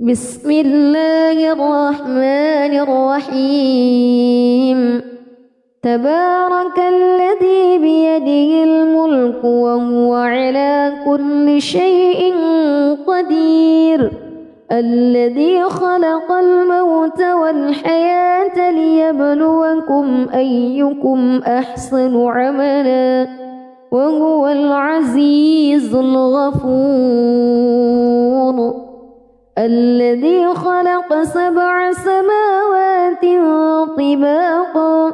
بسم الله الرحمن الرحيم. تبارك الذي بيده الملك وهو على كل شيء قدير، الذي خلق الموت والحياة ليبلوكم أيكم أحسن عملا وهو العزيز الغفور. الذي خلق 7 سماوات طباقا،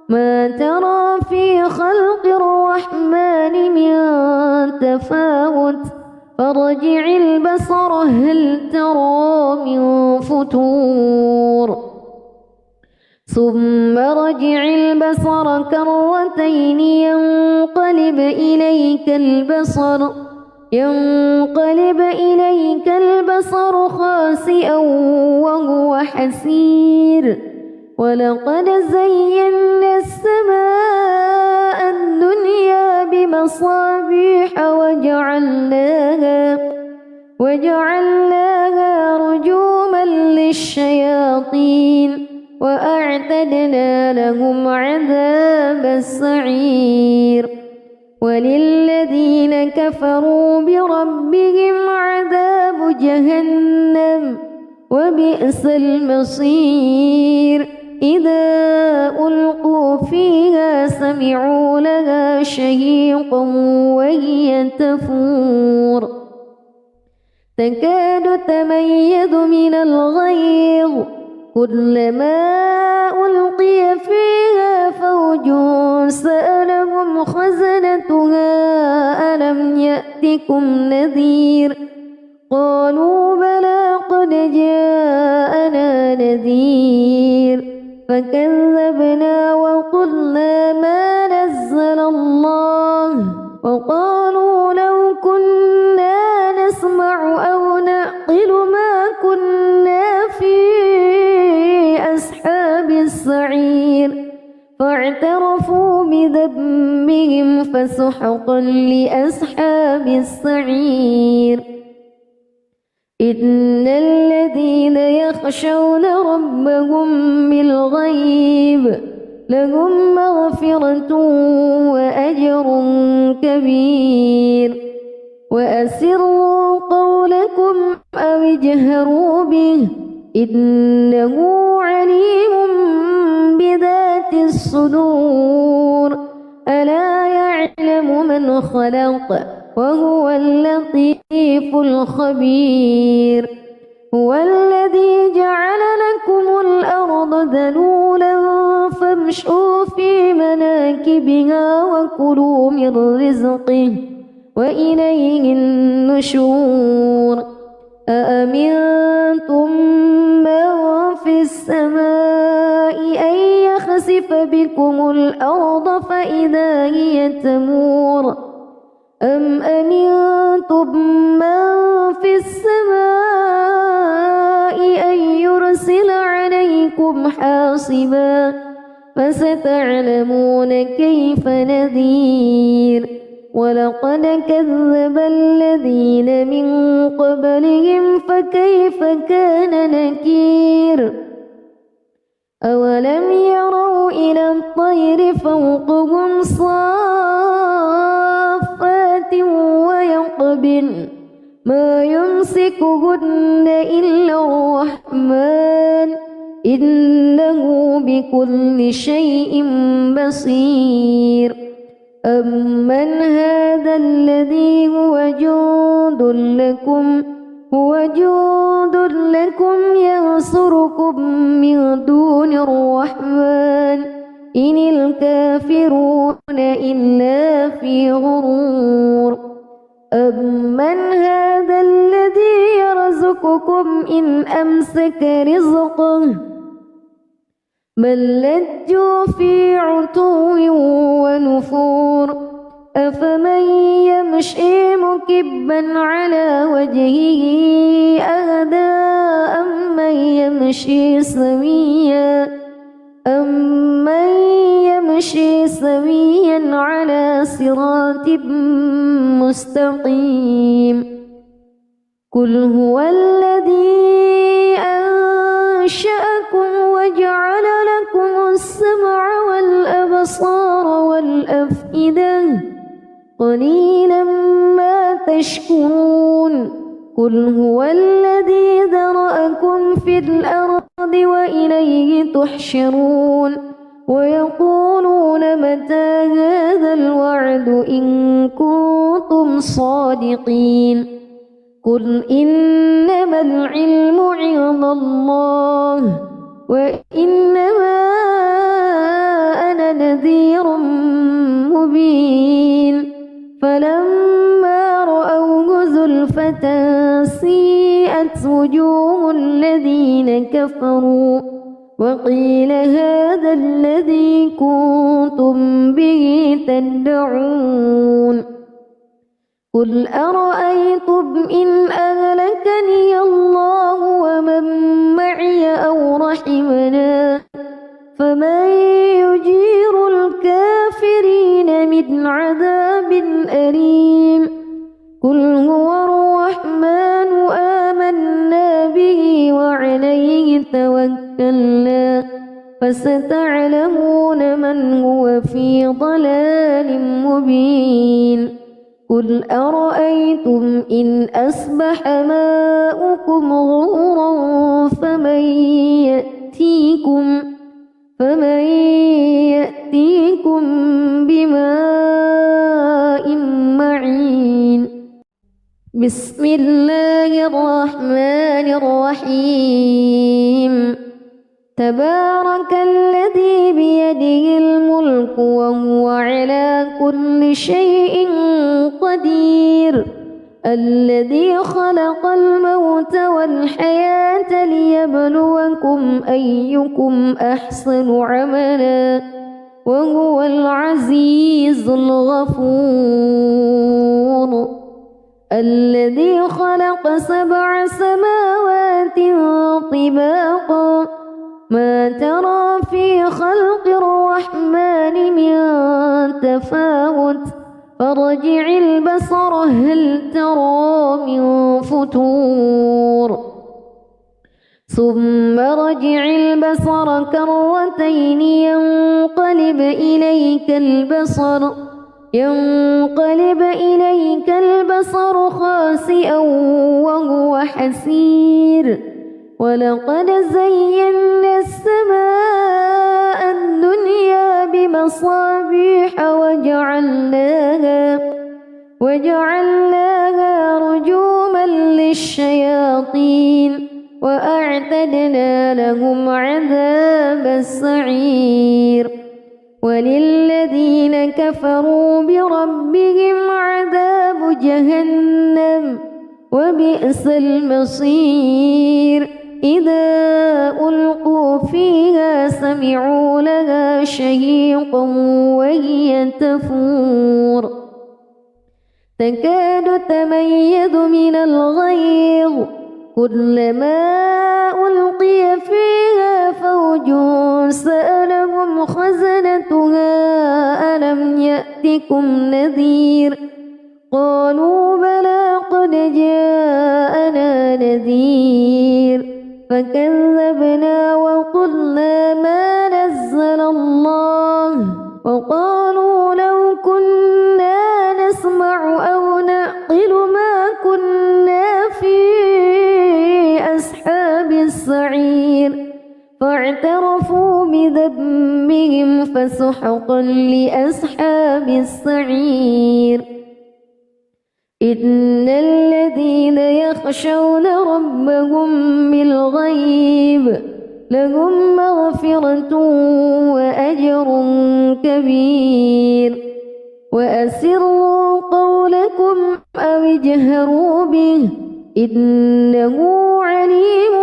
ما ترى في خلق الرحمن من تفاوت، فارجع البصر هل ترى من فتور، ثم رجع البصر كرتين ينقلب إليك البصر خاسئا وهو حسير. ولقد زينا السماء الدنيا بمصابيح وجعلناها رجوما للشياطين وأعتدنا لهم عذاب السعير. وللذين كفروا بربهم عذاب جهنم وبئس المصير. إذا ألقوا فيها سمعوا لها شهيقا وهي تفور، تكاد تميز من الغيظ، كلما ألقي فيها فوج سألهم خزنتها ألم يأتكم نذير، قالوا بلى قد جاءنا نذير، فكذبنا وقلنا ما نزل الله، وقالوا لو كنا نسمع أو نعقل ما كنا في أصحاب السعير، فاعترفوا بذنبهم فسحقا لأصحاب السعير. إن الذين يخشون ربهم بالغيب لهم مغفرة وأجر كبير. وأسروا قولكم أو اجهروا به إنه عليم بذات الصدور. ألا يعلم من خلق وهو اللطيف الخبير. هو الذي جعل لكم الأرض ذلولا فامشوا في مناكبها وكلوا من رزقه وإليه النشور. أأمنتم من في السماء أن يخسف بكم الأرض فإذا هي تمور، أم أمنتم من في السماء أن يرسل عليكم حاصبا، فستعلمون كيف نذير. ولقد كذب الذين من قبلهم فكيف كان نكير. أولم يروا إلى الطير فوقهم صافات ويقبضن ما يمسكهن إلا الرحمن إنه بكل شيء بصير. أمن هذا الذي هو جند لكم ينصركم من دون الرحمن إن الكافرون إلا في غرور. أمن هذا الذي يرزقكم إن أمسك رزقه بل لجوا في عتو ونفور. أفمن يمشي مكبا على وجهه أهدى أمن يمشي سويا على صراط مستقيم. قل هو الذي الأبصار والأفئدة قليلا ما تشكرون قل هو الذي ذرأكم في الأرض وإليه تحشرون ويقولون متى هذا الوعد إن كنتم صادقين قل إنما العلم عند الله وإنما أنا نذير مبين فلما رأوه زلفة سيئت وجوه الذين كفروا وقيل هذا الذي كنتم به تدعون قل أرأيتم إن أهلكني الله ومن معي أو رحمنا فمن يجير الكافرين من عذاب أليم قل هو الرحمن آمنا به وعليه توكلنا فستعلمون من هو في ضلال مبين قل أرأيتم إن أصبح ماؤكم غورا فمن يأتيكم بماء معين بسم الله الرحمن الرحيم تبارك الذي بيده الملك وهو على كل شيء قدير الذي خلق الموت والحياة ليبلوكم أيكم أحسن عملا وهو العزيز الغفور الذي خلق 7 سماوات طباقا ما ترى في خلق الرحمن من تفاوت فارجع البصر هل ترى من فتور ثم رجع البصر كرتين ينقلب إليك البصر خاسئا وهو حسير ولقد زينا السماء الدنيا بمصابيح وجعلناها رجوما للشياطين وأعتدنا لهم عذاب السعير وللذين كفروا بربهم عذاب جهنم وبئس المصير إذا ألقوا فيها سمعوا لها شهيقا وهي تفور تكاد تميز من الغيظ كلما ألقي فيها فوج سألهم خزنتها ألم يأتكم نذير قالوا بلى قد جاءنا نذير فكذبنا وقلنا ما نزل الله وقالوا لو كنا نسمع أو نعقل ما كنا في أصحاب السعير فاعترفوا بذنبهم فسحقا لأصحاب السعير إن الذين يخشون ربهم بالغيب لهم مغفرة وأجر كبير وأسروا قولكم أو اجهروا به إنه عليم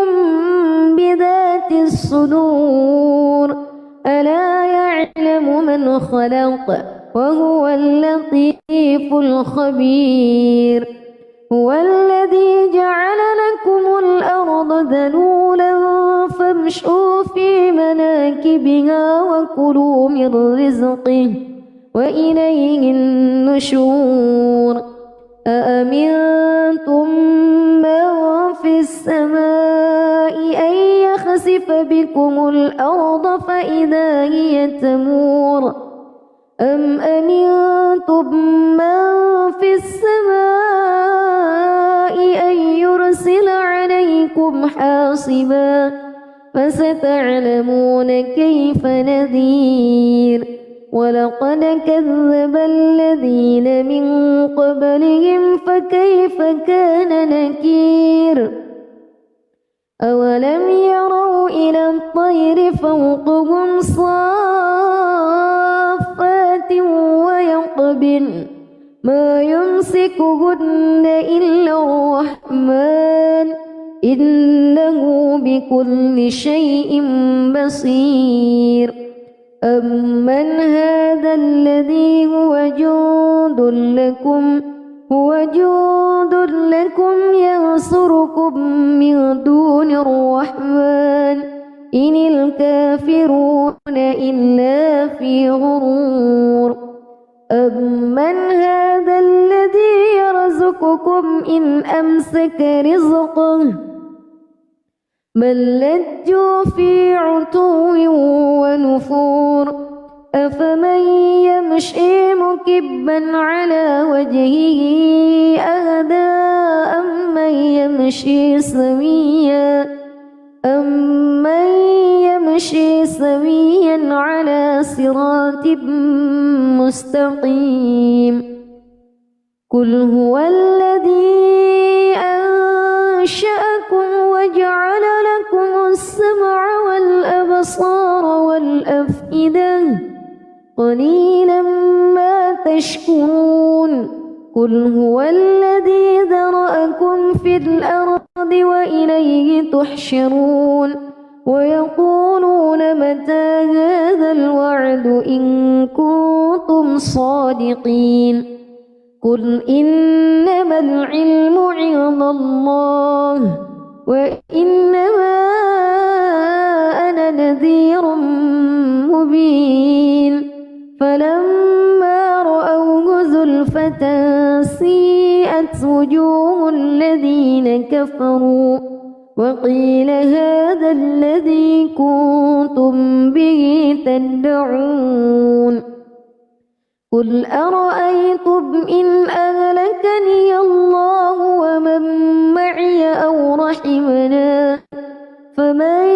بذات الصدور ألا يعلم من خلق وهو اللطيف الخبير هو الذي جعل لكم الأرض ذلولا فامشوا في مناكبها وكلوا من رزقه وإليه النشور أأمنتم من في السماء أن يخسف بكم الأرض فإذا هي تمور أم أمنتم من في السماء أن يرسل عليكم حاصبا فستعلمون كيف نذير ولقد كذب الذين من قبلهم فكيف كان نكير أولم يروا إلى الطير فوقهم صافات ويقبضن ما يمسكهن إلا الرحمن إنه بكل شيء بصير أمن هذا الذي هو جند لكم ينصركم من دون الرحمن إن الكافرون إلا في غرور أمن هذا الذي يرزقكم إن أمسك رزقه بل لجوا في عتو ونفور أفمن يمشي مكبا على وجهه أهدى أمن يمشي سويا على صراط مستقيم قل هو الذي أنشأكم وجعل لكم السمع والأبصار والأفئدة قليلا ما تشكرون قل هو الذي ذرأكم في الأرض وإليه تحشرون ويقولون متى هذا الوعد إن كنتم صادقين قل إنما العلم عند الله وإنما أنا نذير مبين فلما رأوه زلفة سيئت وجوه الذين كفروا وقيل هذا الذي كنتم به تدعون قل أرأيتم إن أهلكني الله ومن معي أو رحمنا فمن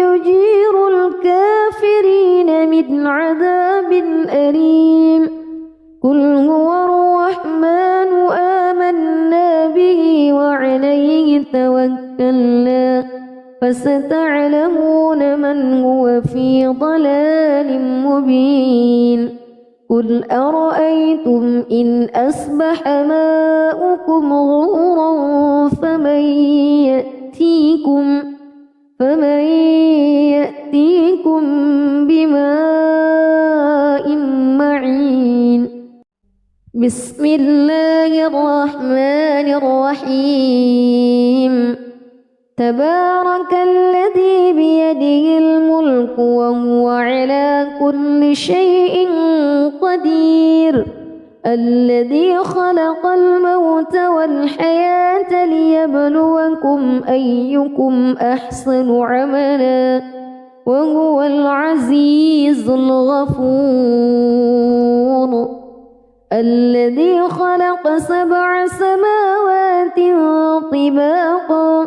يجير الكافرين من عذاب أليم قل هو الرحمن آمنا به وعليه توكلنا فستعلمون من هو في ضلال مبين قل أرأيتم إن أصبح ماؤكم غورا فمن يأتيكم بماء معين بسم الله الرحمن الرحيم تبارك الذي بيده الملك وهو على كل شيء قدير الذي خلق الموت والحياة ليبلوكم أيكم أحسن عملا وهو العزيز الغفور الذي خلق 7 سماوات طباقا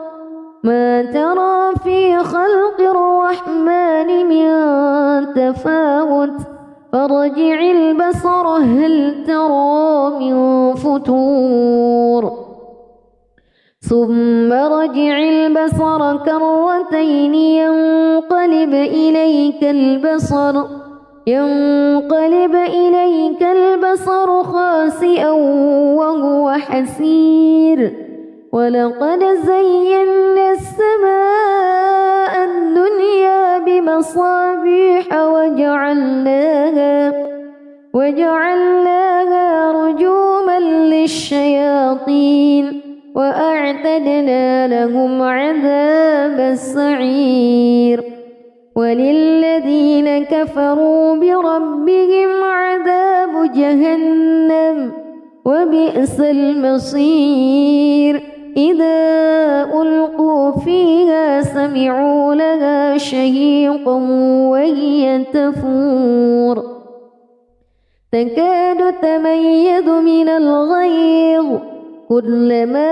ما ترى في خلق الرحمن من تفاوت فارجع البصر هل ترى من فتور ثم رجع البصر كرتين ينقلب إليك البصر خاسئا وهو حسير ولقد زينا السماء الدنيا بمصابيح وجعلناها رجوما للشياطين وأعتدنا لهم عذاب السعير وللذين كفروا بربهم عذاب جهنم وبئس المصير إذا ألقوا فيها سمعوا لها شهيقا وهي تفور تكاد تميز من الغيظ كلما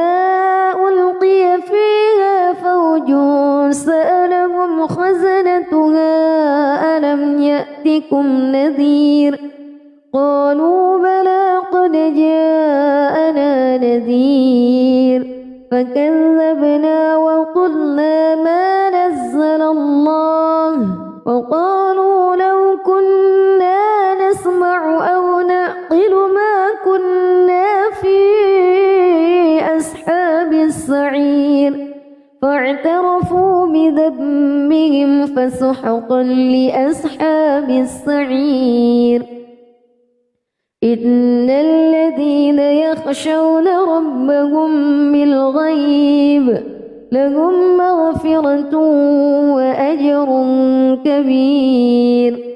ألقي فيها فوج سألهم خزنتها ألم يأتكم نذير قالوا بلى قد جاءنا نذير فكذبنا وقلنا ما نزل الله وقالوا لو كنا نسمع أو نعقل ما كنا في أصحاب السعير فاعترفوا بذنبهم فسحقا لأصحاب السعير إن الذين يخشون ربهم بالغيب لهم مغفرة وأجر كبير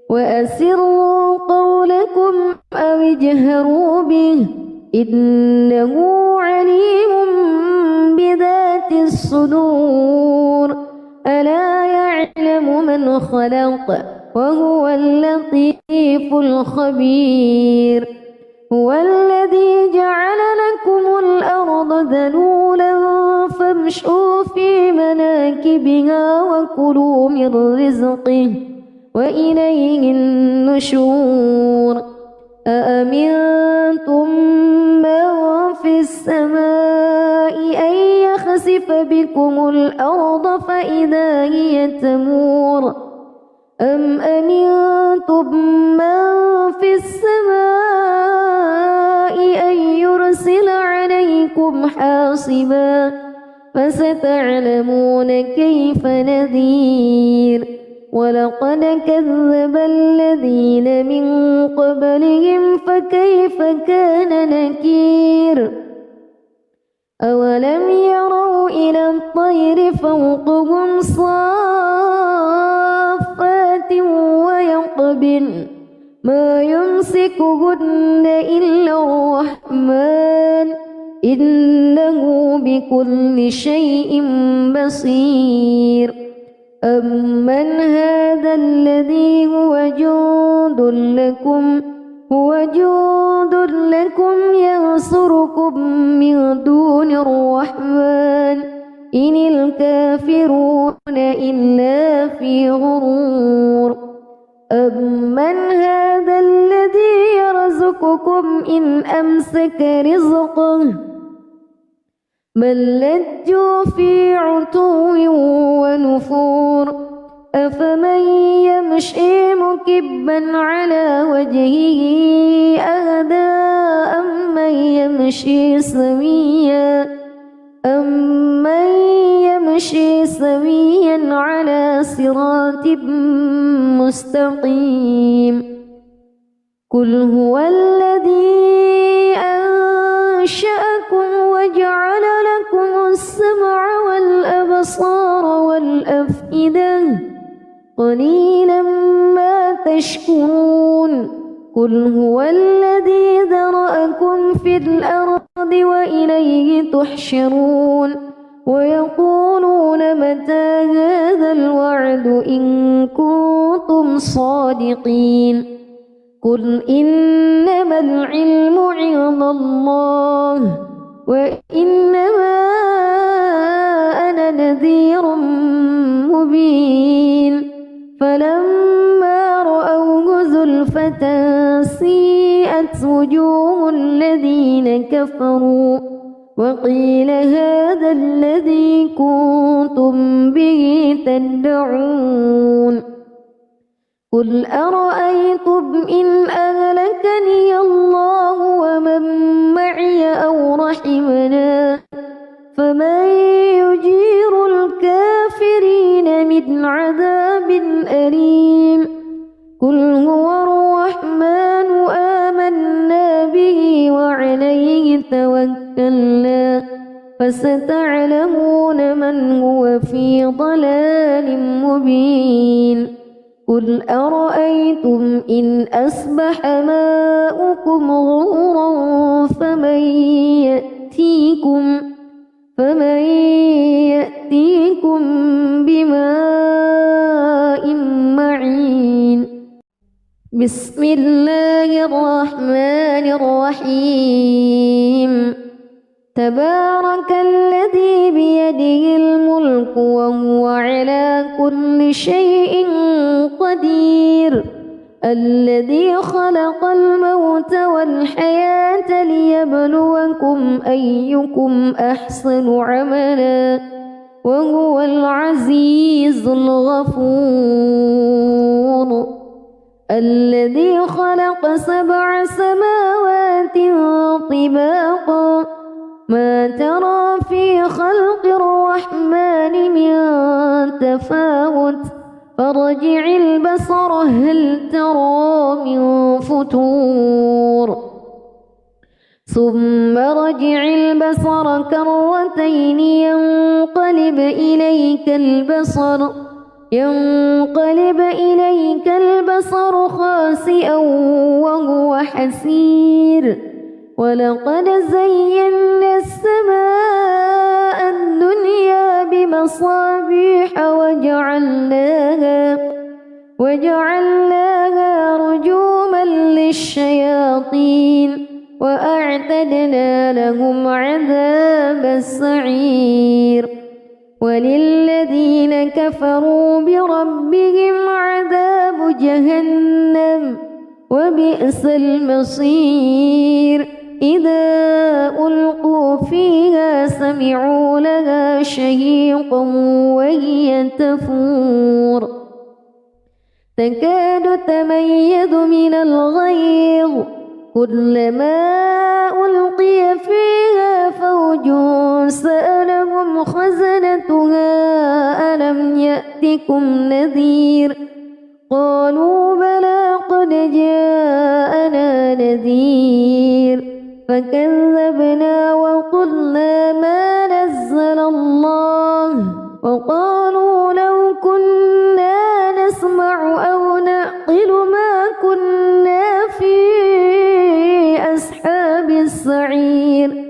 وأسروا قولكم أو اجهروا به إنه عليم بذات الصدور ألا يعلم من خلق وهو اللطيف الخبير هو الذي جعل لكم الأرض ذلولا فامشوا في مناكبها وكلوا من رزقه وإليه النشور أأمنتم من في السماء أن يخسف بكم الأرض فإذا هي تمور أم أمنتم من في السماء أن يرسل عليكم حاصبا فستعلمون كيف نذير ولقد كذب الذين من قبلهم فكيف كان نكير أولم يروا إلى الطير فوقهم صافات ويقبضن ما يمسكهن إلا الرحمن إنه بكل شيء بصير أمن هذا الذي هو جند لكم ينصركم من دون الرحمن إن الكافرون إلا في غرور أمن هذا الذي يرزقكم إن أمسك رزقه بل لجوا في عتو ونفور أفمن يمشي مكبا على وجهه أهدى أمن يمشي سويا على صراط مستقيم قل هو الذي أنشأكم وجعل لكم السمع والأبصار والأفئدة قليلا ما تشكرون قل هو الذي ذرأكم في الأرض وإليه تحشرون ويقولون متى هذا الوعد إن كنتم صادقين قل إنما العلم عند الله وإنما أنا نذير مبين فلما رأوه زلفة سيئت وجوه الذين كفروا وقيل هذا الذي كنتم به تدعون قل أرأيتم إن أهلكني الله ومن معي أو رحمنا فمن يجير الكافرين من عذاب أليم قل هو الرحمن آمنا به وعليه توكلنا فستعلمون من هو في ضلال مبين قل أرأيتم إن أصبح ماؤكم غورا فمن يأتيكم بماء معين بسم الله الرحمن الرحيم تبارك الذي بيده الملك وهو على كل شيء قدير الذي خلق الموت والحياة ليبلوكم أيكم أحسن عملا وهو العزيز الغفور الذي خلق 7 سماوات طباقا ما ترى في خلق الرحمن من تفاوت فارجع البصر هل ترى من فتور ثم رجع البصر كرتين ينقلب إليك البصر خاسئا وهو حسير ولقد زينا السماء الدنيا بمصابيح وجعلناها رجوما للشياطين وأعتدنا لهم عذاب السعير وللذين كفروا بربهم عذاب جهنم وبئس المصير إذا ألقوا فيها سمعوا لها شهيقا وهي تفور تكاد تميز من الغيظ كلما ألقي فيها فوج سألهم خزنتها ألم يأتكم نذير قالوا بلى قد جاءنا نذير فكذبنا وقلنا ما نزل الله وقالوا لو كنا نسمع أو نعقل ما كنا في أصحاب السعير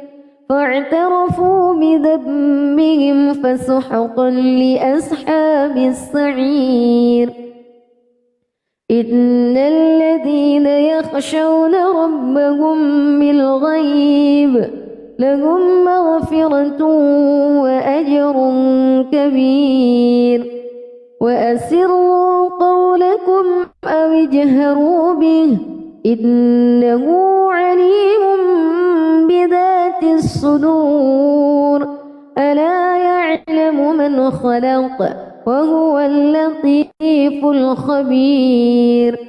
فاعترفوا بذنبهم فسحقا لأصحاب السعير إن الذين يخشون ربهم بالغيب لهم مغفرة وأجر كبير وأسروا قولكم أو اجهروا به إنه عليم بذات الصدور ألا يعلم من خلق وهو اللطيف الخبير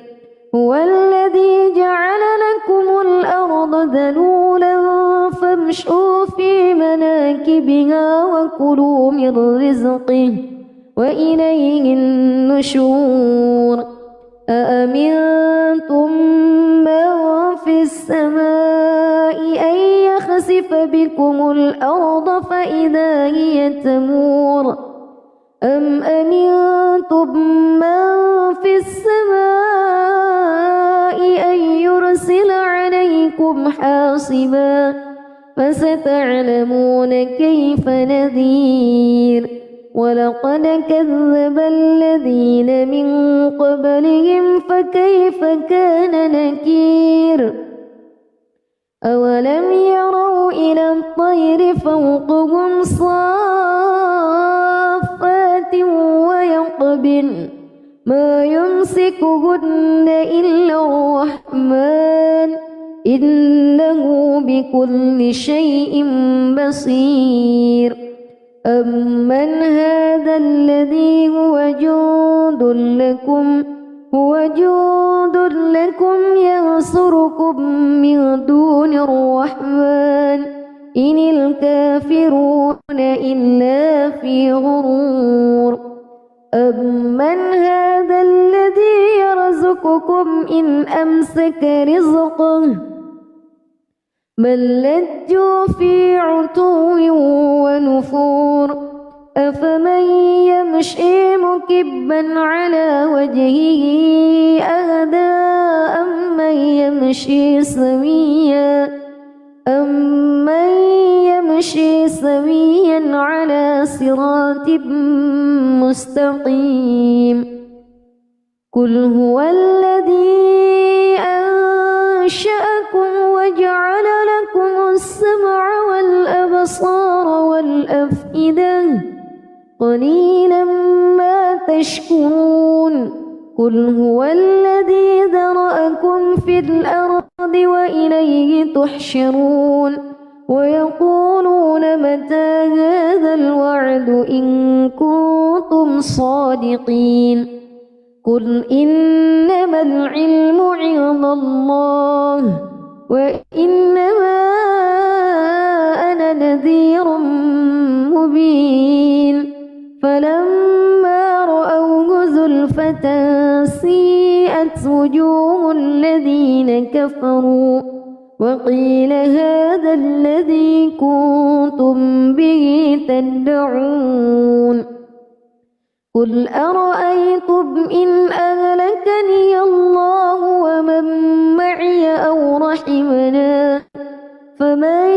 هو الذي جعل لكم الأرض ذلولا فامشوا في مناكبها وكلوا من رزقه وإليه النشور أأمنتم من في السماء أن يخسف بكم الأرض فإذا هي تمور أم أمنتم من في السماء أن يرسل عليكم حاصبا فستعلمون كيف نذير ولقد كذب الذين من قبلهم فكيف كان نكير أولم يروا إلى الطير فوقهم صافات ويقبضن ما يمسكهن إلا الرحمن إنه بكل شيء بصير أمن هذا الذي هو جند لكم ينصركم من دون الرحمن إن الكافرون إلا في غرور أمن هذا الذي يرزقكم إن أمسك رزقه بل لجوا في عتو ونفور أفمن يمشي مكبا على وجهه أهدى أمن يمشي سويا على صراط مستقيم قل هو الذي أنشأكم وجعل لكم السمع والأبصار والأفئدة قليلا ما تشكرون قل هو الذي ذرأكم في الأرض وإليه تحشرون ويقولون متى هذا الوعد إن كنتم صادقين قل إنما العلم عند الله وإنما أنا نذير مبين فلما رأوه زلفة سيئت وجوه الذين كفروا وقيل هذا الذي كنتم به تدعون قل أرأيتم إن أهلكني الله ومن معي أو رحمنا فمن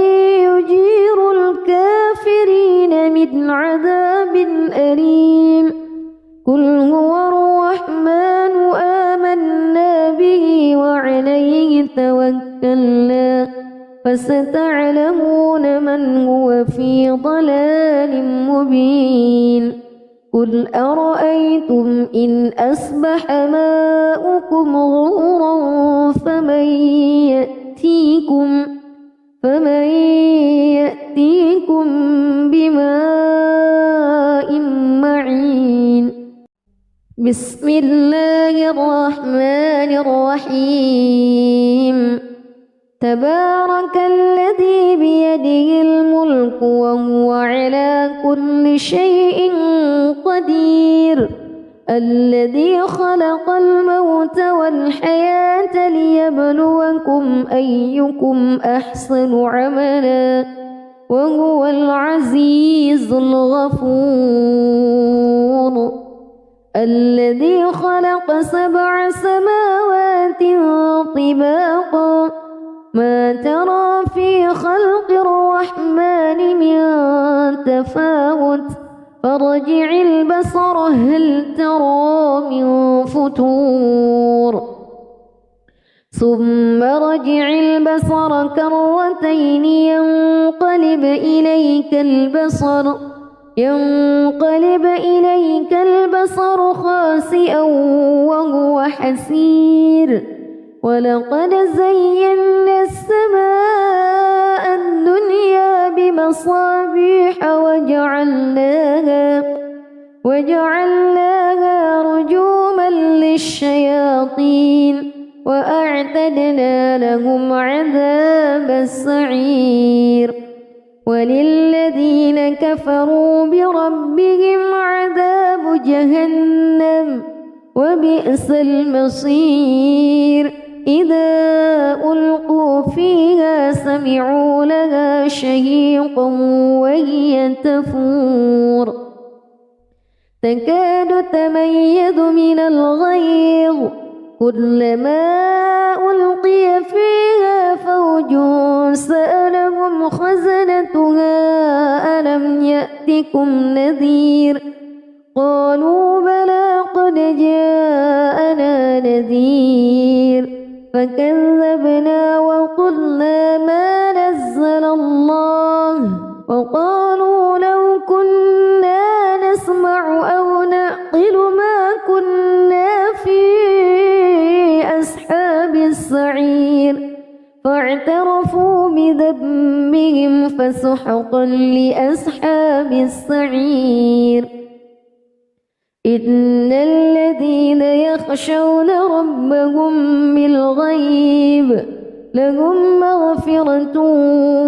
يجير الكافرين من عذاب أليم قل هو الرحمن آمنا به وعليه توكلنا فستعلمون من هو في ضلال مبين قل أرأيتم إن أصبح ماؤكم غورا فمن يأتيكم بماء معين بسم الله الرحمن الرحيم تبارك الذي بيده الملك وهو على كل شيء قدير الذي خلق الموت والحياة ليبلوكم أيكم أحسن عملا وهو العزيز الغفور الذي خلق 7 سماوات طباقا ما ترى في خلق الرحمن من تفاوت فارجع البصر هل ترى من فتور ثم رجع البصر كرتين ينقلب إليك البصر خاسئا وهو حسير ولقد زينا السماء الدنيا بمصابيح وجعلناها رجوما للشياطين وأعتدنا لهم عذاب السعير وللذين كفروا بربهم عذاب جهنم وبئس المصير إذا ألقوا فيها سمعوا لها شهيقا وهي تفور تكاد تميز من الغيظ كلما ألقي فيها فوج سألهم خزنتها ألم يأتكم نذير قالوا بلى قد جاءنا نذير فكذبنا وقلنا ما نزل الله وقالوا لو كنا نسمع أو نعقل ما كنا في أصحاب السعير فاعترفوا بذنبهم فسحقا لأصحاب السعير إن الذين يخشون ربهم بالغيب لهم مغفرة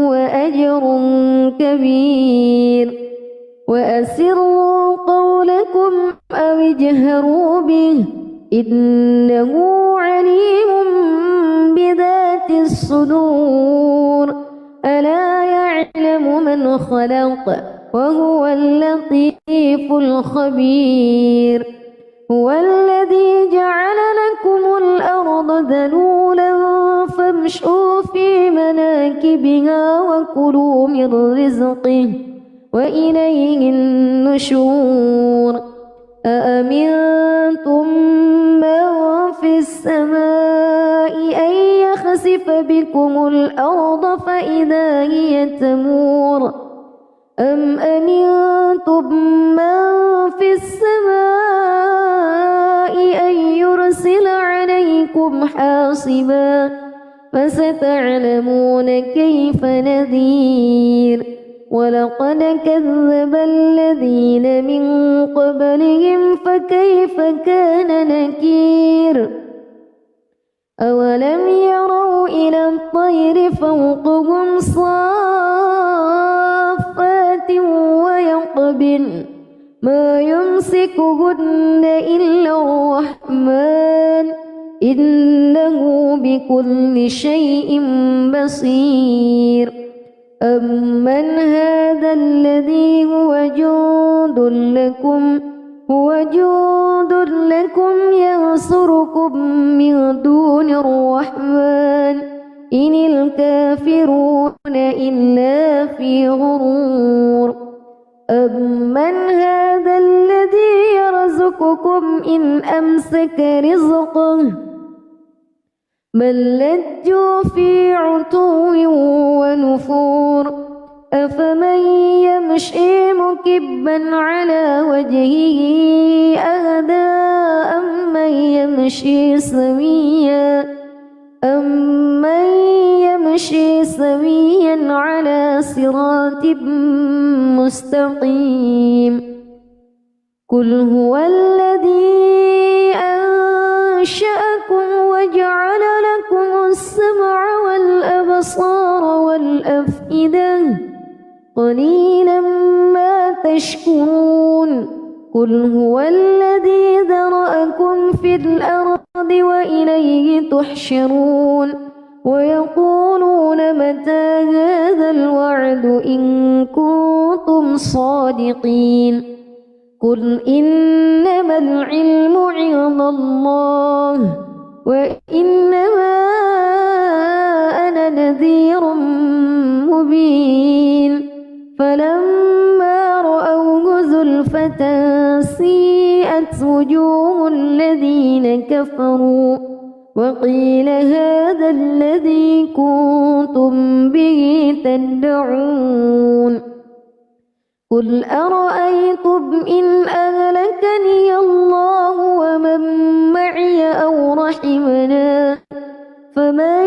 وأجر كبير وأسروا قولكم أو اجهروا به إنه عليم بذات الصدور ألا يعلم من خلق وهو اللطيف الخبير هو الذي جعل لكم الأرض ذلولا فامشوا في مناكبها وكلوا من رزقه وإليه النشور أأمنتم من يخسف بكم الأرض فإذا هي تمور أم أمنتم من في السماء أن يرسل عليكم حاصبا فستعلمون كيف نذير ولقد كذب الذين من قبلهم فكيف كان نكير أولم يروا إلى الطير فوقهم صافات ويقبضن ما يمسكهن إلا الرحمن إنه بكل شيء بصير أمن هذا الذي هو جند لكم ينصركم من دون الرحمن إن الكافرون إلا في غرور أمن هذا الذي يرزقكم إن أمسك رزقه بل لجوا في عتو ونفور أفمن يمشي مكبا على وجهه أهدى أمن يمشي سويا على صراط مستقيم قل هو الذي أنشأكم وجعل لكم السمع والأبصار والأفئدة قليلا ما تشكرون قل هو الذي ذرأكم في الأرض وإليه تحشرون ويقولون متى هذا الوعد إن كنتم صادقين قل إنما العلم عند الله وإنما أنا نذير مبين فلما رأوه زلفة سيئت وجوه الذين كفروا وقيل هذا الذي كنتم به تدعون قل أرأيتم إن أهلكني الله ومن معي أو رحمنا فمن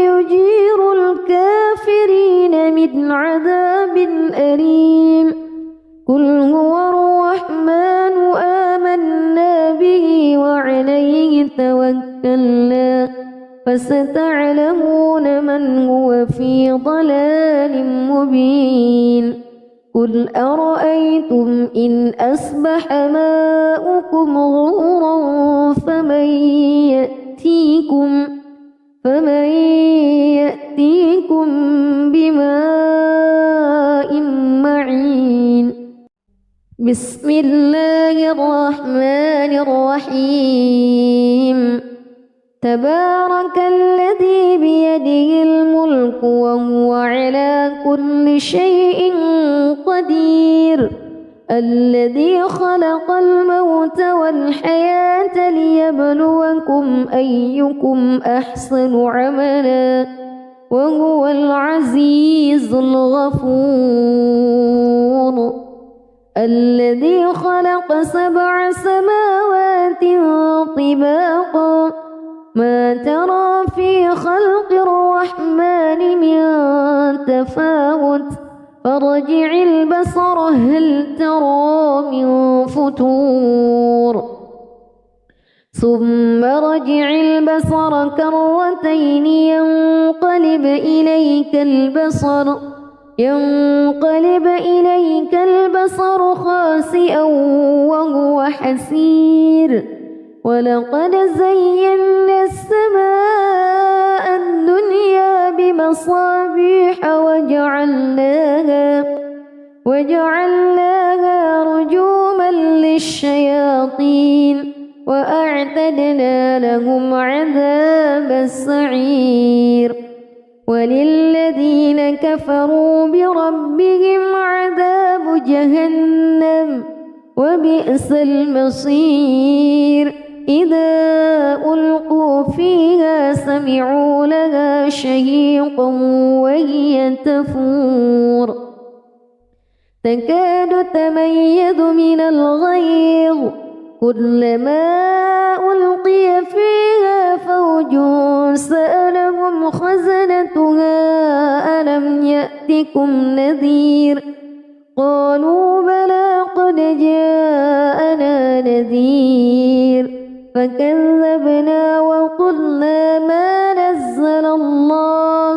يجير الكافرين من عذاب أليم قل هو الرحمن آمنا به وعليه توكلنا فستعلمون من هو في ضلال مبين قل أرأيتم إن أصبح ماؤكم غورا فمن يأتيكم بماء معين بسم الله الرحمن الرحيم تبارك الذي بيده الملك وهو على كل شيء قدير الذي خلق الموت والحياة ليبلوكم أيكم أحسن عملا وهو العزيز الغفور الذي خلق 7 سماوات طباقا ما ترى في خلق الرحمن من تفاوت فارجع البصر هل ترى من فتور ثم رجع البصر كرتين ينقلب إليك البصر خاسئا وهو حسير ولقد زينا السماء الدنيا بمصابيح وجعلناها رجوما للشياطين وأعتدنا لهم عذاب السعير وللذين كفروا بربهم عذاب جهنم وبئس المصير إذا ألقوا فيها سمعوا لها شهيقا وهي تفور تكاد تميز من الغيظ كلما ألقي فيها فوج سألهم خزنتها ألم يأتكم نذير قالوا بلى قد جاءنا نذير فكذبنا وقلنا ما نزل الله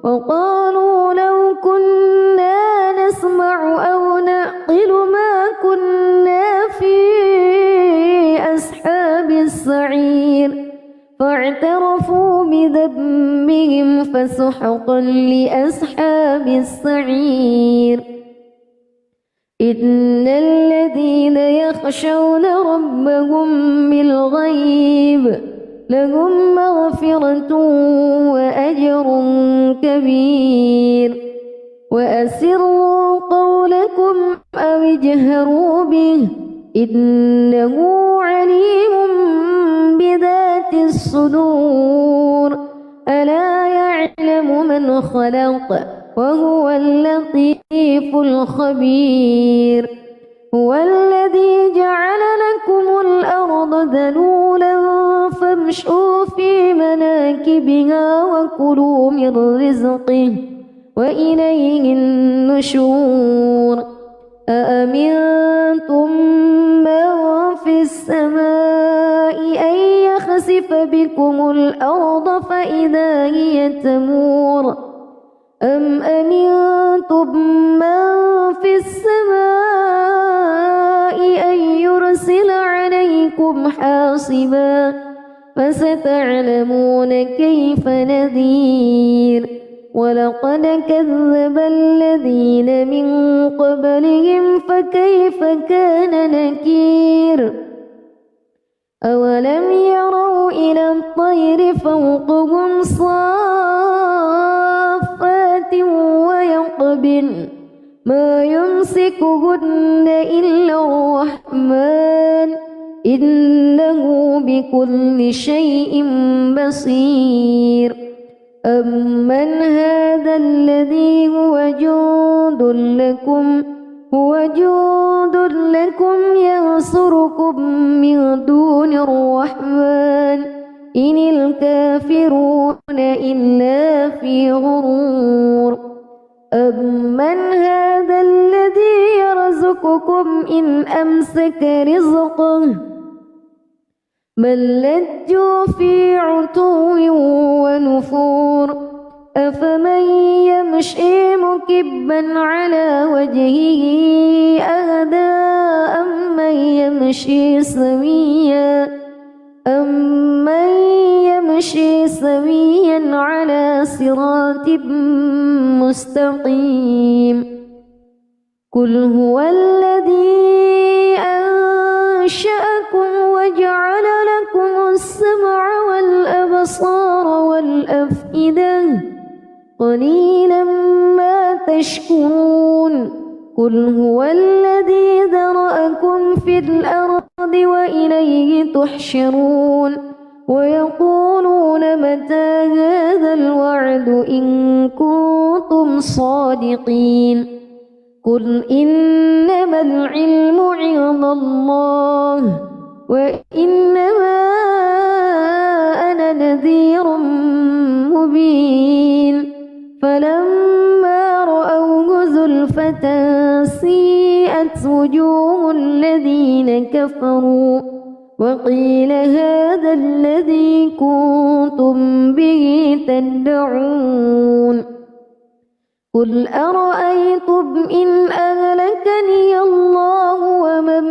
وقالوا لو كنا نسمع أو نعقل ما كنا في أصحاب السعير فاعترفوا بذنبهم فسحقا لأصحاب السعير إن الذين يخشون ربهم بالغيب لهم مغفرة وأجر كبير وأسروا قولكم أو اجهروا به إنه عليم بذات الصدور ألا يعلم من خلق وهو اللطيف الخبير هو الذي جعل لكم الأرض ذلولا فامشوا في مناكبها وكلوا من رزقه وإليه النشور أأمنتم من في السماء أن يخسف بكم الأرض فإذا هي تمور أم أمنتم من في السماء أن يرسل عليكم حاصبا فستعلمون كيف نذير ولقد كذب الذين من قبلهم فكيف كان نكير أولم يروا إلى الطير فوقهم صافات ويقبضن ما يمسكهن إلا الرحمن إنه بكل شيء بصير أمن هذا الذي هو جند لكم ينصركم من دون الرحمن إن الكافرون إلا في غرور أمن هذا الذي يرزقكم إن أمسك رزقه بل لجوا في عتو ونفور أفمن يمشي مكبا على وجهه أهدى أمن يمشي سويا على صراط مستقيم قل هو الذي أنشأكم وجعل لكم السمع والأبصار والأفئدة قليلا ما تشكرون قل هو الذي ذرأكم في الأرض وإليه تحشرون ويقولون متى هذا الوعد إن كنتم صادقين قل إنما العلم عند الله وإنما أنا نذير مبين فلما رأوه زلفة سيئت وجوه الذين كفروا وقيل هذا الذي كنتم به تدعون قل أرأيتم إن أهلكني الله ومن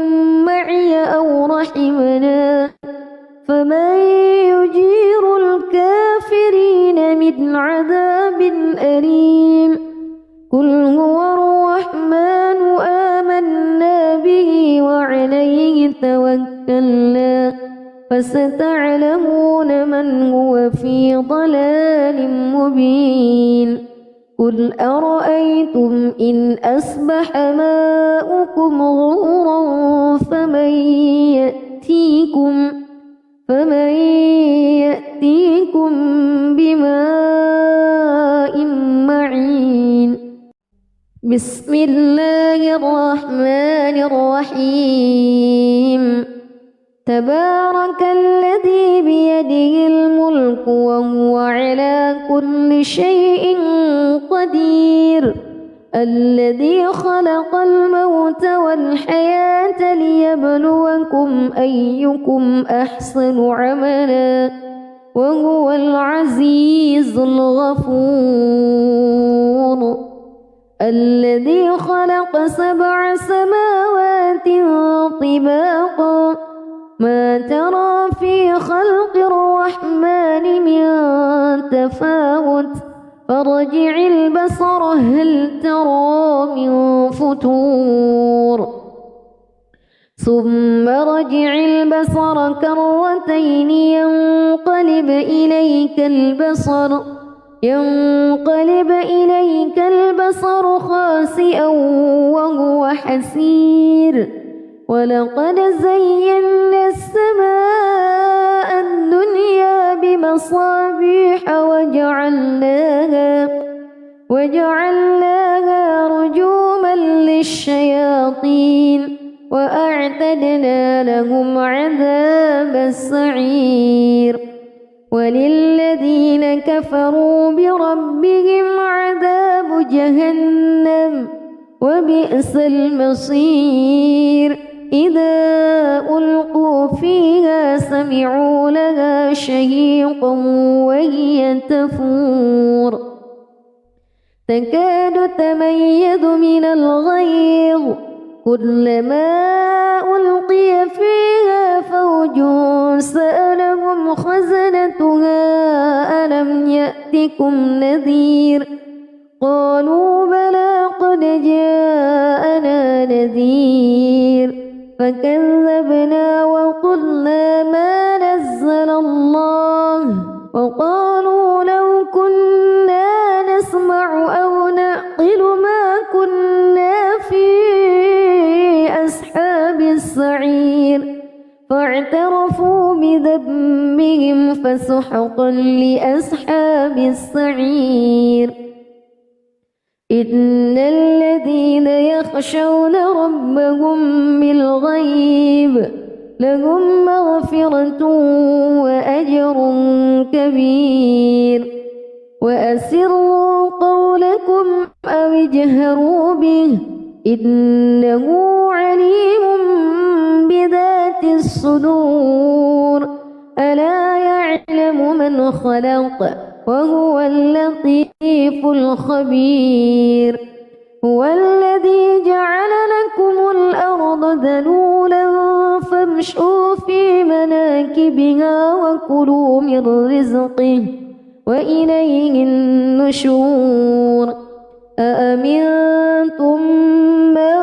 معي أو رحمنا فمن يجير الكافرين من عذاب أليم قل هو الرحمن آمنا به وعليه توكلنا فستعلمون من هو في ضلال مبين قل أرأيتم إن أصبح ماؤكم غورا بسم الله الرحمن الرحيم تبارك الذي بيده الملك وهو على كل شيء قدير الذي خلق الموت والحياة ليبلوكم أيكم أحسن عملا وهو العزيز الغفور الذي خلق 7 سماوات طباقا ما ترى في خلق الرحمن من تفاوت فارجع البصر هل ترى من فتور ثم رجع البصر كرتين ينقلب إليك البصر خاسئا وهو حسير ولقد زينا السماء الدنيا بمصابيح وجعلناها رجوما للشياطين وأعتدنا لهم عذاب السعير وللذين كفروا بربهم عذاب جهنم وبئس المصير إذا ألقوا فيها سمعوا لها شهيقا وهي تفور تكاد تميز من الغيظ كلما ألقي فيها فوج سألهم خزنتها ألم يأتكم نذير قالوا بلى قد جاءنا نذير فكذبنا وقلنا ما نزل الله وقالوا لو كنا نسمع أو نعقل ما كنا في أصحاب السعير فاعترفوا بذنبهم فسحقا لأصحاب السعير إن الذين يخشون ربهم بالغيب لهم مغفرة وأجر كبير وأسروا قولكم أو اجهروا به إنه عليم بذات الصدور ألا يعلم من خلق وهو اللطيف الخبير هو الذي جعل لكم الأرض ذلولا فامشوا في مناكبها وكلوا من رزقه وإليه النشور أأمنتم من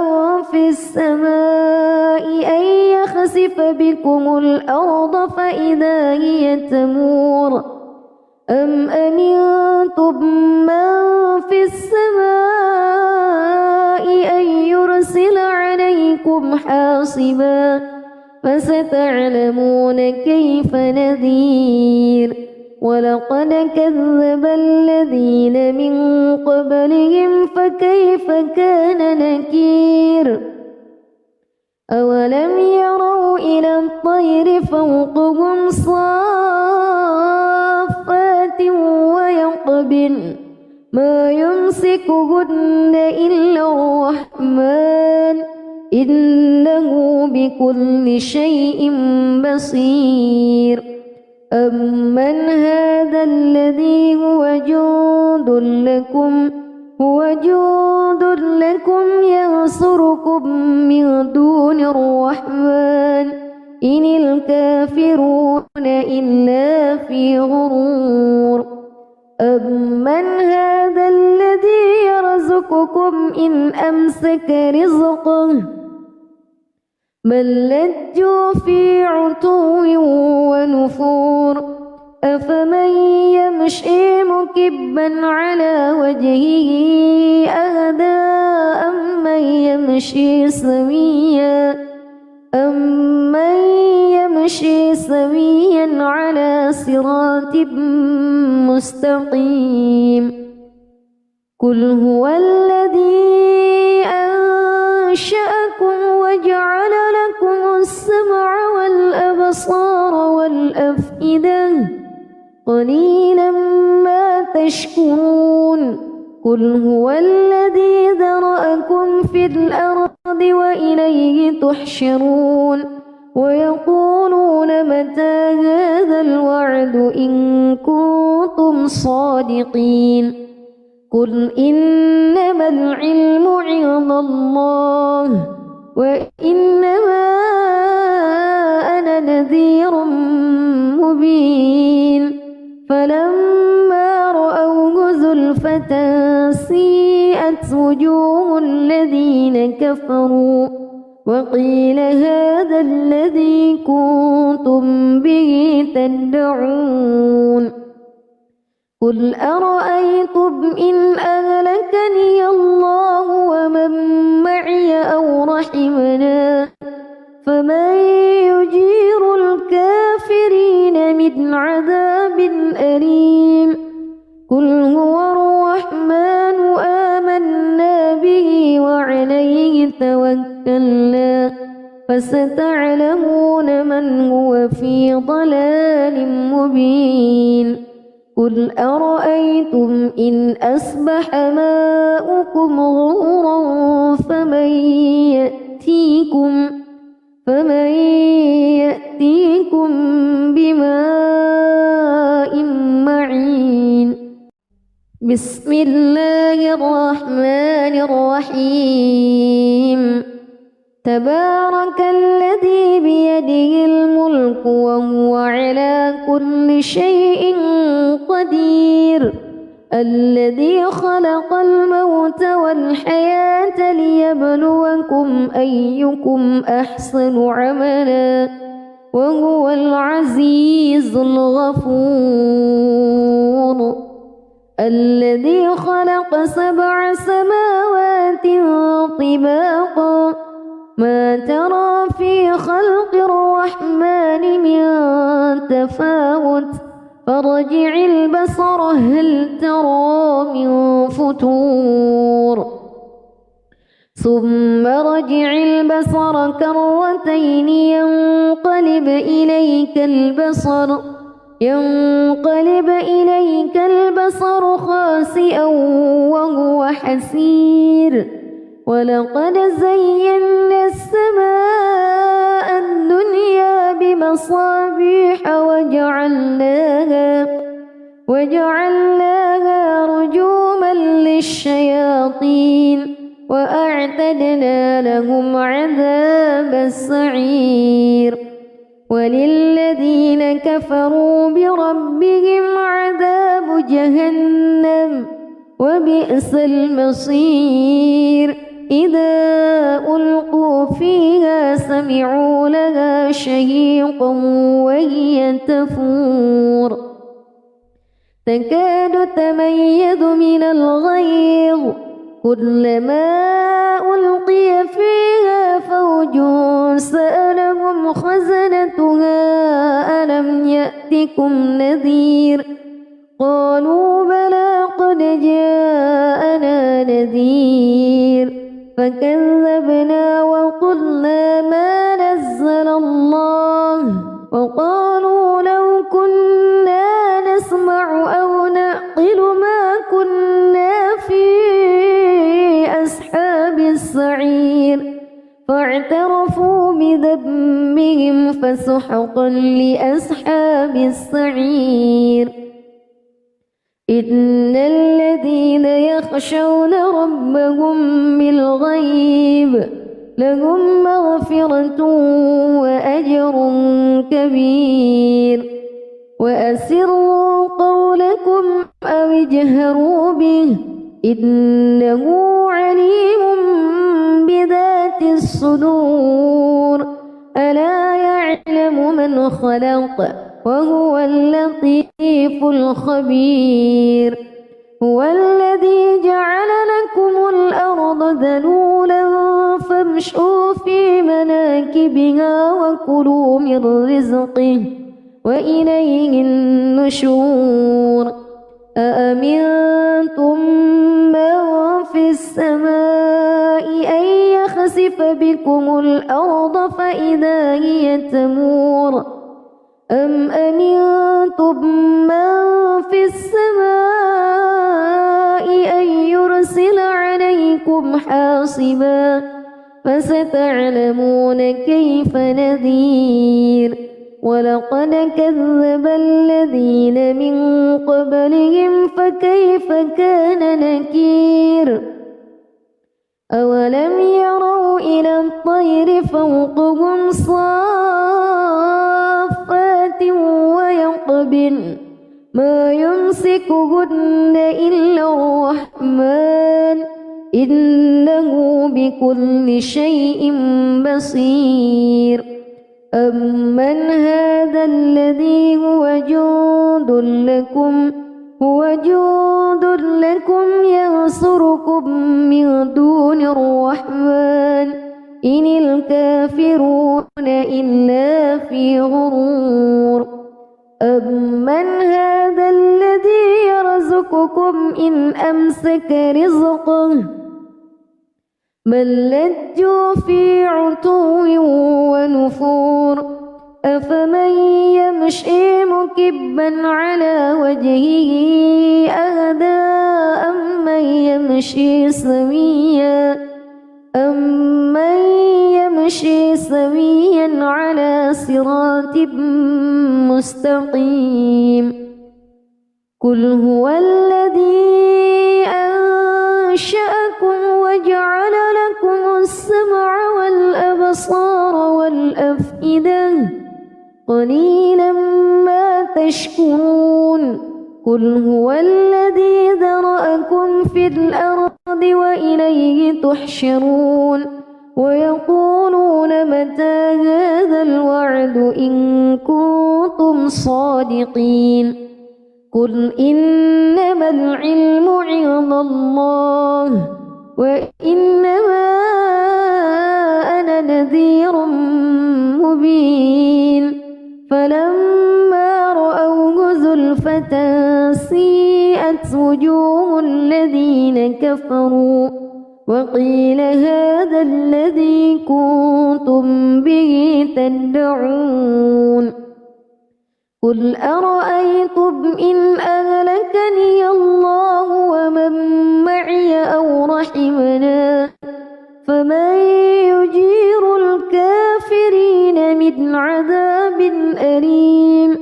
في السماء أن يخسف بكم الأرض فإذا هي تمور أم أمنتم من في السماء أن يرسل عليكم حاصبا فستعلمون كيف نذير ولقد كذب الذين من قبلهم فكيف كان نكير أولم يروا إلى الطير فوقهم صافات ويقبضن ما يمسكهن إلا الرحمن إنه بكل شيء بصير أمن هذا الذي هو جند لكم ينصركم من دون الرحمن إن الكافرون إلا في غرور أمن هذا الذي يرزقكم إن أمسك رزقه بل لجوا في عتو ونفور أفمن يمشي مكبا على وجهه أهدى أمن يمشي سويا على صراط مستقيم قل هو الذي أنشأكم وجعل لكم السمع والأبصار والأفئدة قليلا ما تشكرون قل هو الذي ذرأكم في الأرض وإليه تحشرون ويقولون متى هذا الوعد إن كنتم صادقين قل إنما العلم عند الله وإنما أنا نذير مبين فلما رأوه زلفة سيئت وجوه الذين كفروا وقيل هذا الذي كنتم به تدعون قل أرأيتم إن أهلكني الله ومن معي أو رحمنا فمن يجير الكافرين من عذاب أليم قل هو الرحمن آمنا به وعليه توكلنا فستعلمون من هو في ضلال مبين قل أرأيتم إن أصبح ماؤكم غورا فمن يأتيكم بماء معين بسم الله الرحمن الرحيم تبارك الذي بيده الملك وهو على كل شيء قدير الذي خلق الموت والحياة ليبلوكم أيكم أحسن عملا وهو العزيز الغفور الذي خلق 7 سماوات طباقا ما ترى في خلق الرحمن من تفاوت فارجع البصر هل ترى من فتور ثم رجع البصر كرتين ينقلب إليك البصر خاسئا وهو حسير ولقد زينا السماء الدنيا بمصابيح وجعلناها رجوما للشياطين وأعتدنا لهم عذاب السعير وللذين كفروا بربهم عذاب جهنم وبئس المصير إذا ألقوا فيها سمعوا لها شهيقا وهي تفور تكاد تميز من الغيظ كلما ألقي فيها فوج سألهم خزنتها ألم يأتكم نذير قالوا بلى قد جاءنا نذير فكذبنا وقلنا ما نزل الله وقالوا لو كنا نسمع أو نعقل ما كنا في أصحاب السعير فاعترفوا بذنبهم فسحقا لأصحاب السعير إن الذين يخشون ربهم بالغيب لهم مغفرة وأجر كبير وأسروا قولكم أو اجهروا به إنه عليم بذات الصدور ألا يعلم من خلق وهو اللطيف الخبير هو الذي جعل لكم الأرض ذلولا فامشوا في مناكبها وكلوا من رزقه وإليه النشور أأمنتم من السماء أن يخسف بكم الأرض فإذا هي تمور أم أمنتم من في السماء أن يرسل عليكم حاصبا فستعلمون كيف نذير ولقد كذب الذين من قبلهم فكيف كان نكير أولم يروا إلى الطير فوقهم صافات ويقبضن ما يمسكهن إلا الرحمن إنه بكل شيء بصير أمن هذا الذي هو جند لكم ينصركم من دون الرحمن إن الكافرون إلا في غرور أمن هذا الذي يرزقكم إن أمسك رزقه بل لجوا في عتو ونفور أفمن يمشي مكبا على وجهه أهدى أمن يمشي سويا على صراط مستقيم قل هو الذي أنشأكم وجعل لكم السمع والأبصار والأفئدة قليلا ما تشكرون قل هو الذي ذرأكم في الأرض وإليه تحشرون ويقولون متى هذا الوعد إن كنتم صادقين قل إنما العلم عند الله وإنما أنا نذير مبين فلما رأوه زلفة سيئت وجوه الذين كفروا وقيل هذا الذي كنتم به تدعون قل أرأيتم إن أهلكني الله ومن معي أو رحمنا فمن يجير الكافرين من عذاب أليم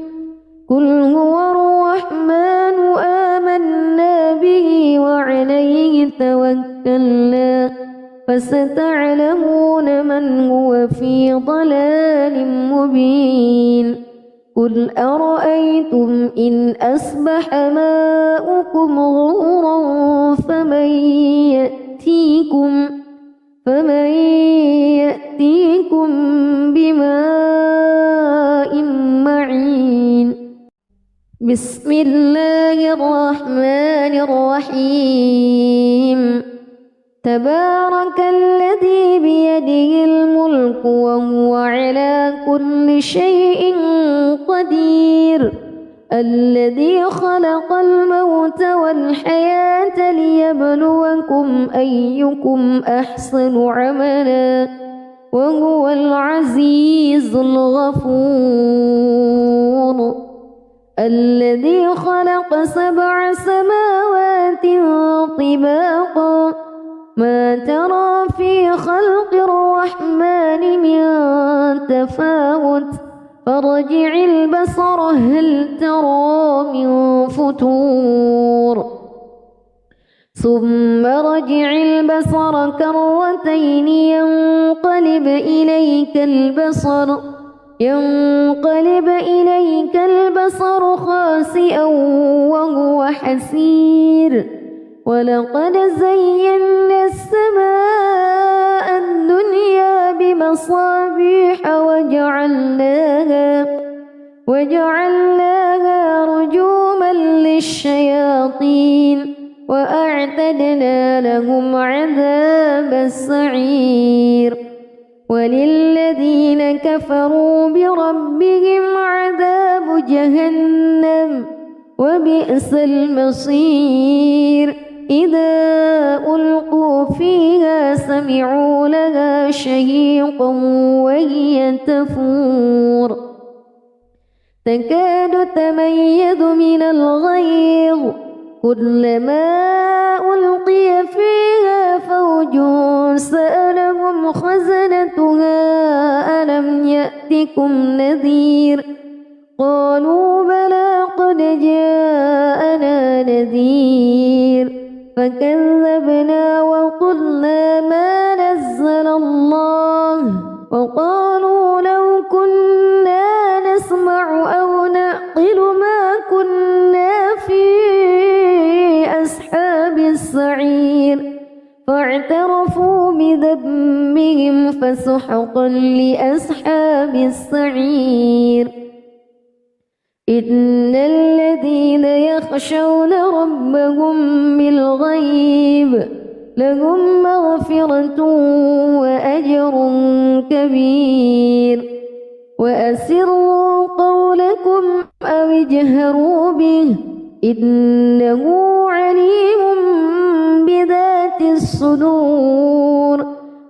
قل هو الرحمن آمنا به وعليه توكلنا فستعلمون من هو في ضلال مبين قل أرأيتم إن أصبح ماؤكم غورا فمن يأتيكم بماء معين بسم الله الرحمن الرحيم تبارك الذي بيده الملك وهو على كل شيء قدير الذي خلق الموت والحياة ليبلوكم أيكم أحسن عملا وهو العزيز الغفور الذي خلق 7 سماوات طباقا ما ترى في خلق الرحمن من تفاوت فارجع البصر هل ترى من فتور ثم رجع البصر كرتين ينقلب إليك البصر خاسئا وهو حسير ولقد زينا السماء الدنيا بمصابيح وجعلناها رجوما للشياطين وأعتدنا لهم عذاب السعير وللذين كفروا بربهم عذاب جهنم وبئس المصير إذا ألقوا فيها سمعوا لها شهيقا وهي تفور تكاد تميز من الغيظ كلما ألقي فيها فوج سألهم خزنتها ألم يأتكم نذير قالوا بلى قد جاءنا نذير فكذبنا وقلنا ما نزل الله وقالوا لو كنا نسمع أو نعقل ما كنا في أصحاب السعير فاعترفوا بذنبهم فسحقا لأصحاب السعير إن الذين يخشون ربهم بالغيب لهم مغفرة وأجر كبير وأسروا قولكم أو اجهروا به إنه عليم بذات الصدور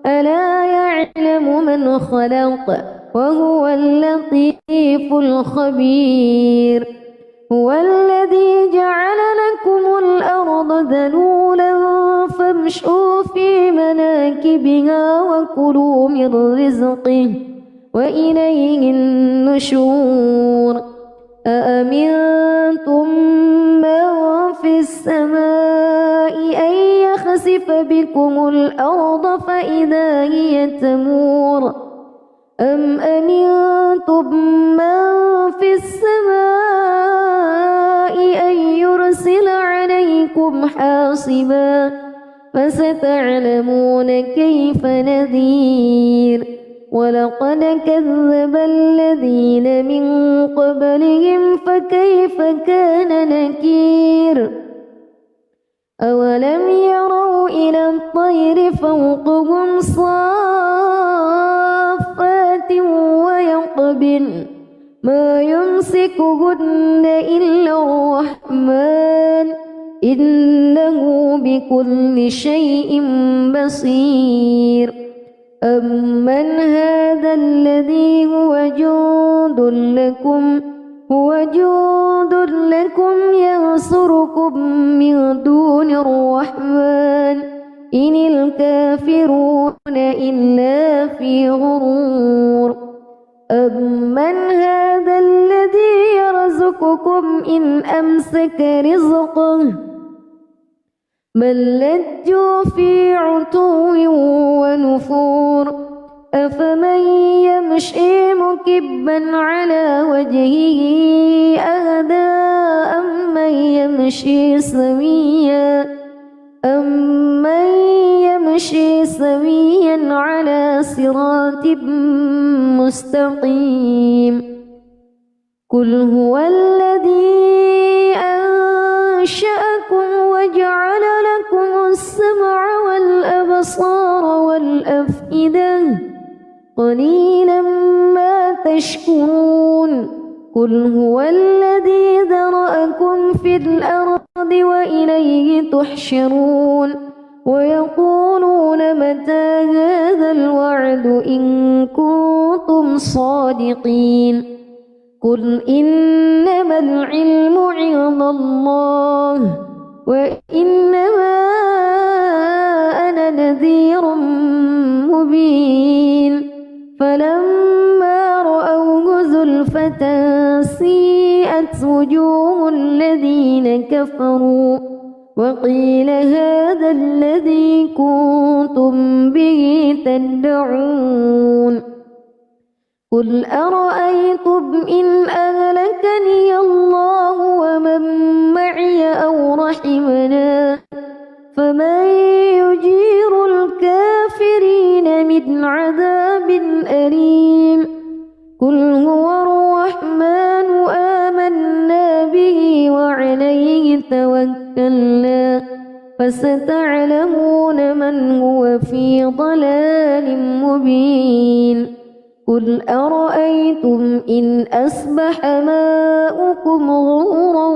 ألا يعلم من خلق وهو اللطيف الخبير هو الذي جعل لكم الأرض ذلولا فامشوا في مناكبها وكلوا من رزقه وإليه النشور أأمنتم من في السماء أن يخسف بكم الأرض فإذا هي تمور أم أمنتم من في السماء أن يرسل عليكم حاصبا فستعلمون كيف نذير ولقد كذب الذين من قبلهم فكيف كان نكير أولم يروا إلى الطير فوقهم صافات ويقبضن ما يمسكهن إلا الرحمن إنه بكل شيء بصير أمن هذا الذي هو جند لكم ينصركم من دون الرحمن إن الكافرون إلا في غرور أمن هذا الذي يرزقكم إن أمسك رزقه بل لجوا في عتو ونفور أفمن يمشي مكبا على وجهه أهدى أمن يمشي سويا على صراط مستقيم قل هو الذي أنشأكم وجعل لكم السمع والأبصار والأفئدة قليلا ما تشكرون قل هو الذي ذرأكم في الأرض وإليه تحشرون ويقولون متى هذا الوعد إن كنتم صادقين قل إنما العلم عند الله وإنما أنا نذير مبين فلما رأوه زلفة سيئت وجوه الذين كفروا وقيل هذا الذي كنتم به تدعون قل أرأيتم إن أهلكني الله ومن معي أو رحمنا فمن يجير الكافرين من عذاب أليم قل هو الرحمن آمنا به وعليه توكلنا فستعلمون من هو في ضلال مبين قل أرأيتم إن أصبح ماؤكم غورا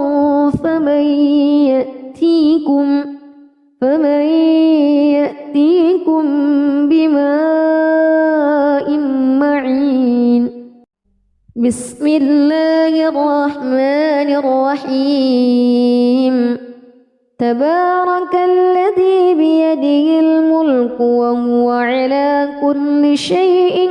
فمن يأتيكم بماء معين بسم الله الرحمن الرحيم تبارك الذي بيده الملك وهو على كل شيء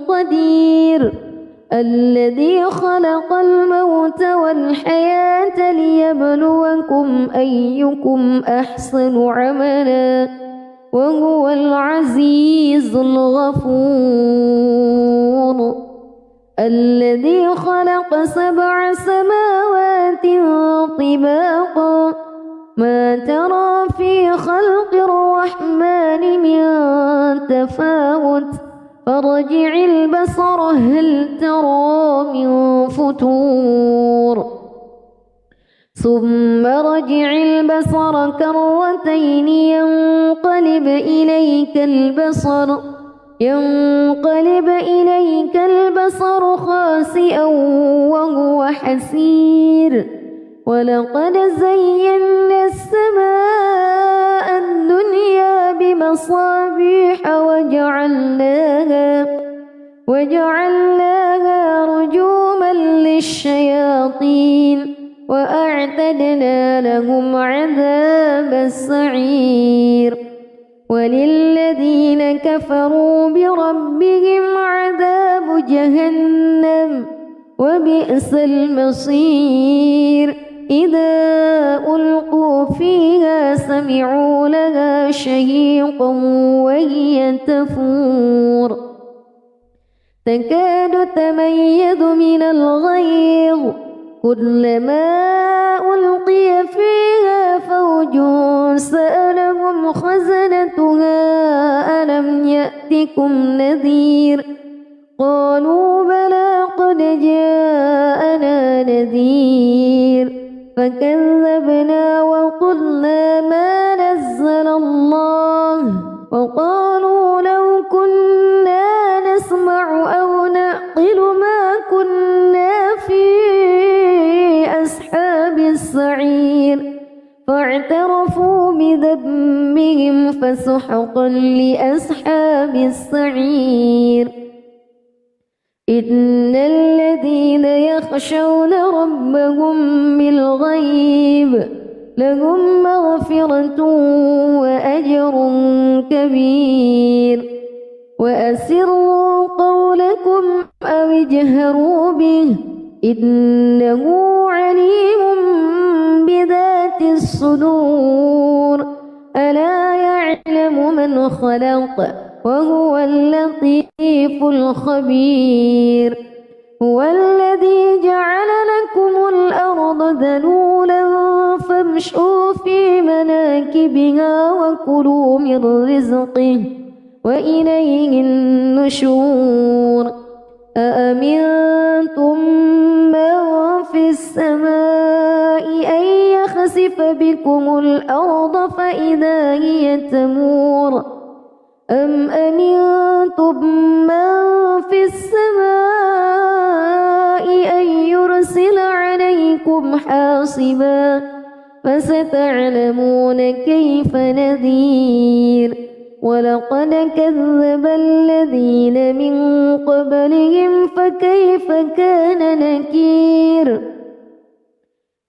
قدير الذي خلق الموت والحياة ليبلوكم أيكم أحسن عملا وهو العزيز الغفور الذي خلق 7 سماوات طباقا ما ترى في خلق الرحمن من تفاوت فارجع البصر هل ترى من فتور ثم رجع البصر كرتين ينقلب إليك البصر خاسئا وهو حسير ولقد زينا السماء الدنيا بمصابيح وجعلناها رجوما للشياطين وأعتدنا لهم عذاب السعير وللذين كفروا بربهم عذاب جهنم وبئس المصير إذا ألقوا فيها سمعوا لها شهيقا وهي تفور تكاد تميز من الغيظ كلما ألقي فيها فوج سألهم خزنتها ألم يأتكم نذير قالوا بلى قد جاءنا نذير فكذبنا وقلنا ما نزل الله وقالوا لو كنا نسمع أو نعقل ما كنا في أصحاب السعير فاعترفوا بذنبهم فسحقا لأصحاب السعير إن الذين يخشون ربهم بالغيب لهم مغفرة وأجر كبير وأسروا قولكم أو اجهروا به إنه عليم بذات الصدور ألا يعلم من خلق وهو اللطيف الخبير هو الذي جعل لكم الأرض ذلولا فامشوا في مناكبها وكلوا من رزقه وإليه النشور أأمنتم من في السماء أن يخسف بكم الأرض فإذا هي تمور أم أمنتم من في السماء أن يرسل عليكم حاصبا فستعلمون كيف نذير ولقد كذب الذين من قبلهم فكيف كان نكير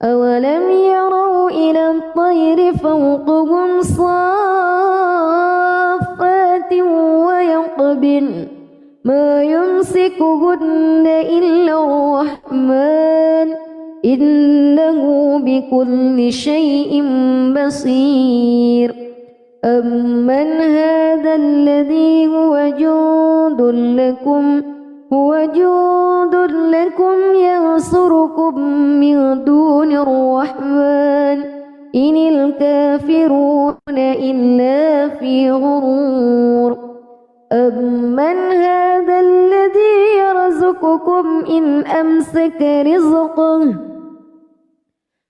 أولم يروا إلى الطير فوقهم صافات ويقبضن ما يمسكهن إلا الرحمن إنه بكل شيء بصير أمن هذا الذي هو جند لكم ينصركم من دون الرحمن إن الكافرون إلا في غرور أمن هذا الذي يرزقكم إن أمسك رزقه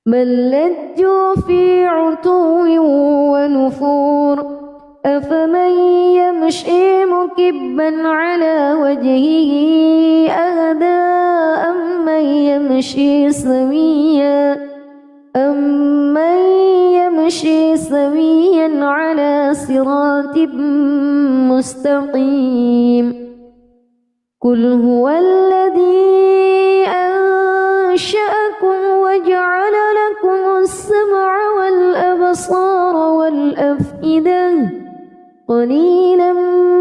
بل لجوا في عتو ونفور أفمن يمشي مكبا على وجهه أهدى أمن يمشي سويا مستقيم قل هو الذي أنشأكم وجعل لكم السمع والأبصار والأفئدة قليلا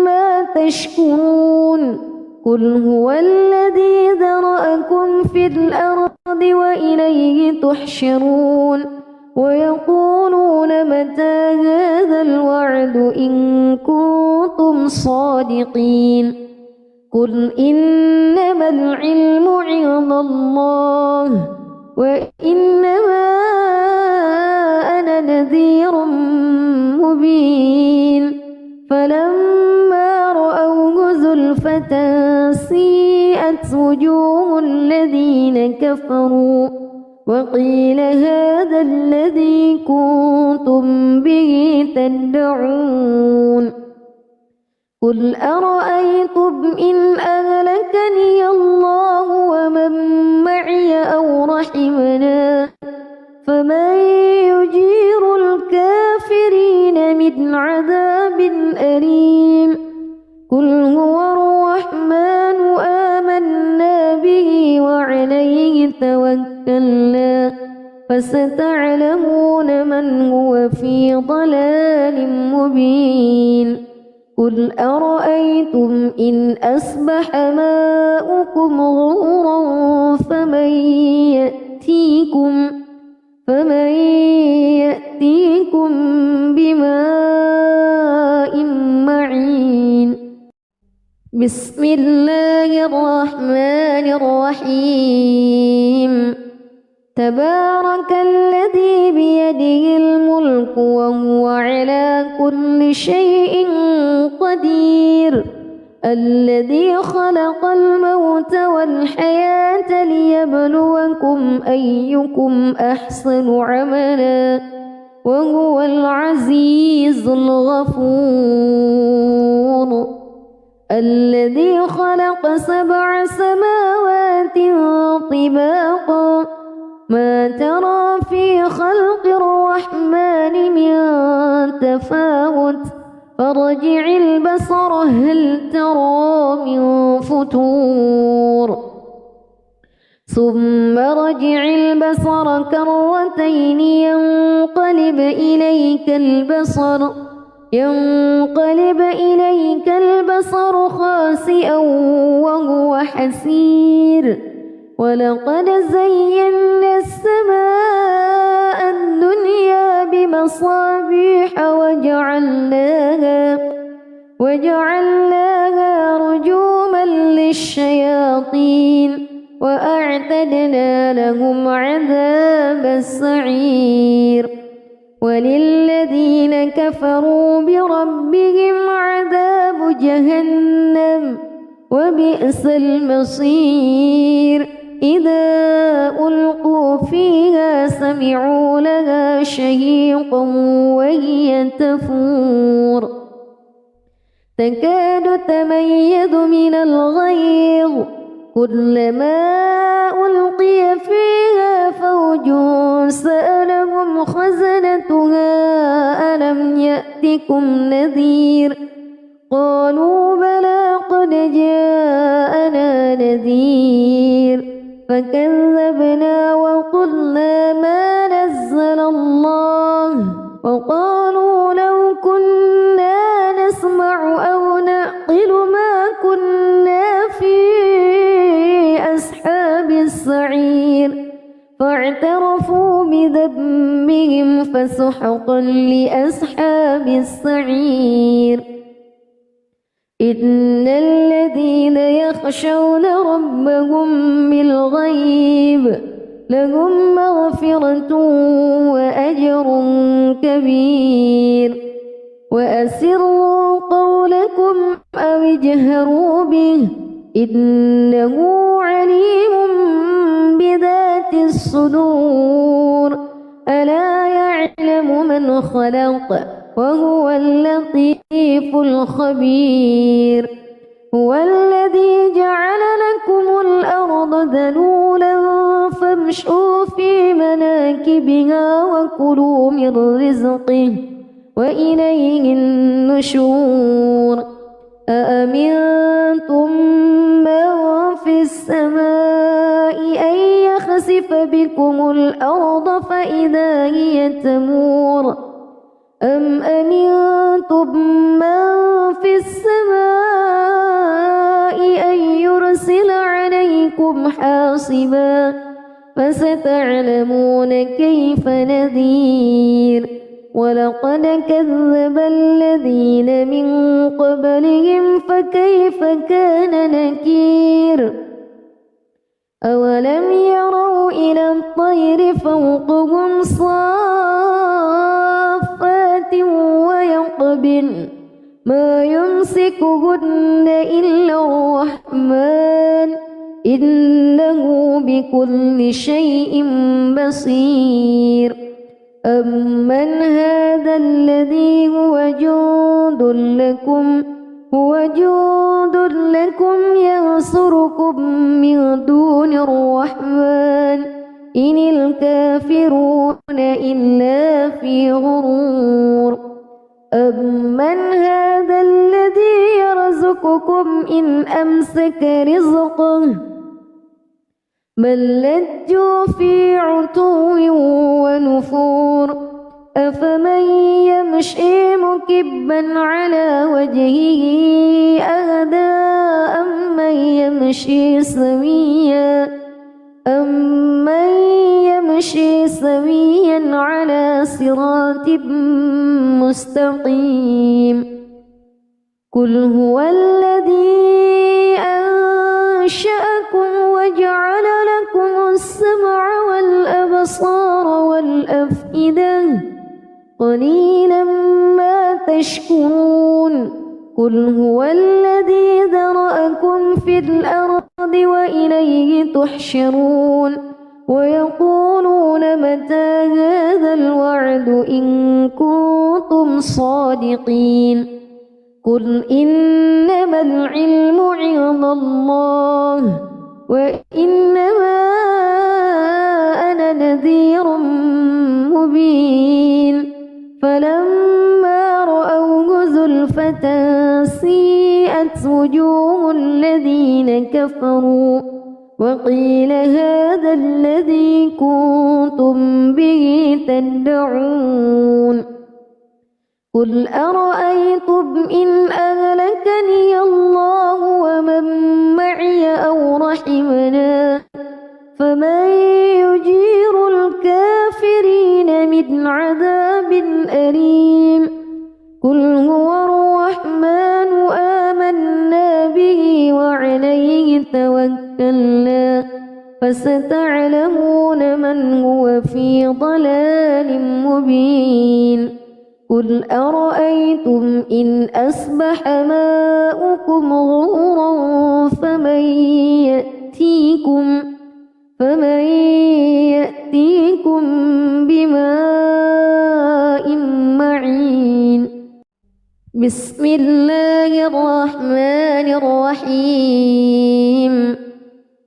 ما تشكرون قل هو الذي ذرأكم في الأرض وإليه تحشرون ويقولون متى هذا الوعد إن كنتم صادقين قل إنما العلم عند الله وإنما أنا نذير مبين فلما رأوه زلفة سيئت وجوه الذين كفروا وقيل هذا الذي كنتم به تدعون قل أرأيتم إن أهلكني الله ومن معي أو رحمنا فمن يجير الكافرين من عذاب أليم قل هو الرحمن آمنا به وعليه توكلنا فستعلمون من هو في ضلال مبين قل أرأيتم إن أصبح ماؤكم غورا فمن يأتيكم بماء معين بسم الله الرحمن الرحيم تبارك الذي بيده الملك وهو على كل شيء قدير الذي خلق الموت والحياة ليبلوكم أيكم أحسن عملا وهو العزيز الغفور الذي خلق 7 سماوات طباقا ما ترى في خلق الرحمن من تفاوت فارجع البصر هل ترى من فتور ثم رجع البصر كرتين ينقلب إليك البصر خاسئا وهو حسير ولقد زينا السماء الدنيا بمصابيح وجعلناها رجوما للشياطين وأعتدنا لهم عذاب السعير وللذين كفروا بربهم عذاب جهنم وبئس المصير إذا ألقوا فيها سمعوا لها شهيقا وهي تفور تكاد تميز من الغيظ كلما ألقي فيها فوج سألهم خزنتها ألم يأتكم نذير قالوا بلى قد جاءنا نذير فكذبنا وقلنا ما نزل الله وقالوا لو كنا نسمع أو نعقل ما كنا في أصحاب السعير فاعترفوا بذنبهم فسحقا لأصحاب السعير إن الذين يخشون ربهم بالغيب لهم مغفرة وأجر كبير وأسروا قولكم أو اجهروا به إنه عليم بذات الصدور ألا يعلم من خلق وهو اللطيف الخبير هو الذي جعل لكم الأرض ذلولا فامشوا في مناكبها وكلوا من رزقه وإليه النشور أأمنتم من في السماء أن يخسف بكم الأرض فإذا هي تمور أم أمنتم من في السماء أن يرسل عليكم حاصبا فستعلمون كيف نذير ولقد كذب الذين من قبلهم فكيف كان نكير أولم يروا إلى الطير فوقهم صافات ويقبضن ما يمسكهن إلا الرحمن إنه بكل شيء بصير أمن هذا الذي هو جند لكم ينصركم من دون الرحمن إن الكافرون إلا في غرور أمن هذا الذي يرزقكم إن أمسك رزقه بل لجوا في عتو ونفور أفمن يمشي مكبا على وجهه أهدى أمن يمشي سويا على صراط مستقيم قل هو الذي أنشأكم وجعل لكم السمع والأبصار والأفئدة قليلا ما تشكرون قل هو الذي ذرأكم في الأرض وإليه تحشرون ويقولون متى هذا الوعد إن كنتم صادقين قل إنما العلم عند الله وإنما أنا نذير مبين فلما رأوه زلفة سيئت وجوه الذين كفروا وقيل هذا الذي كنتم به تدعون قل أرأيتم إن أهلكني الله ومن معي أو رحمنا فمن يجير الكافرين من عذاب أليم قل هو الرحمن آمنا به وعليه توكلنا فستعلمون من هو في ضلال مبين قل أرأيتم إن أصبح ماؤكم غورا فمن يأتيكم بماء معين بسم الله الرحمن الرحيم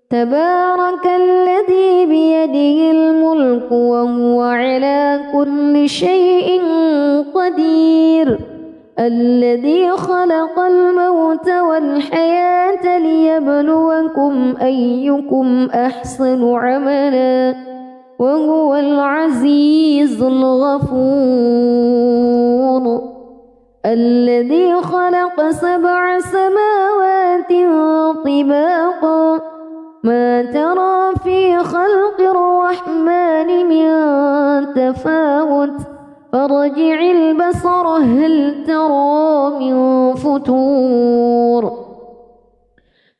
تبارك الذي بيده الملك وهو على كل شيء قدير الذي خلق الموت والحياة ليبلوكم أيكم أحسن عملا وهو العزيز الغفور الذي خلق 7 سماوات طباقا ما ترى في خلق الرحمن من تفاوت فارجع البصر هل ترى من فتور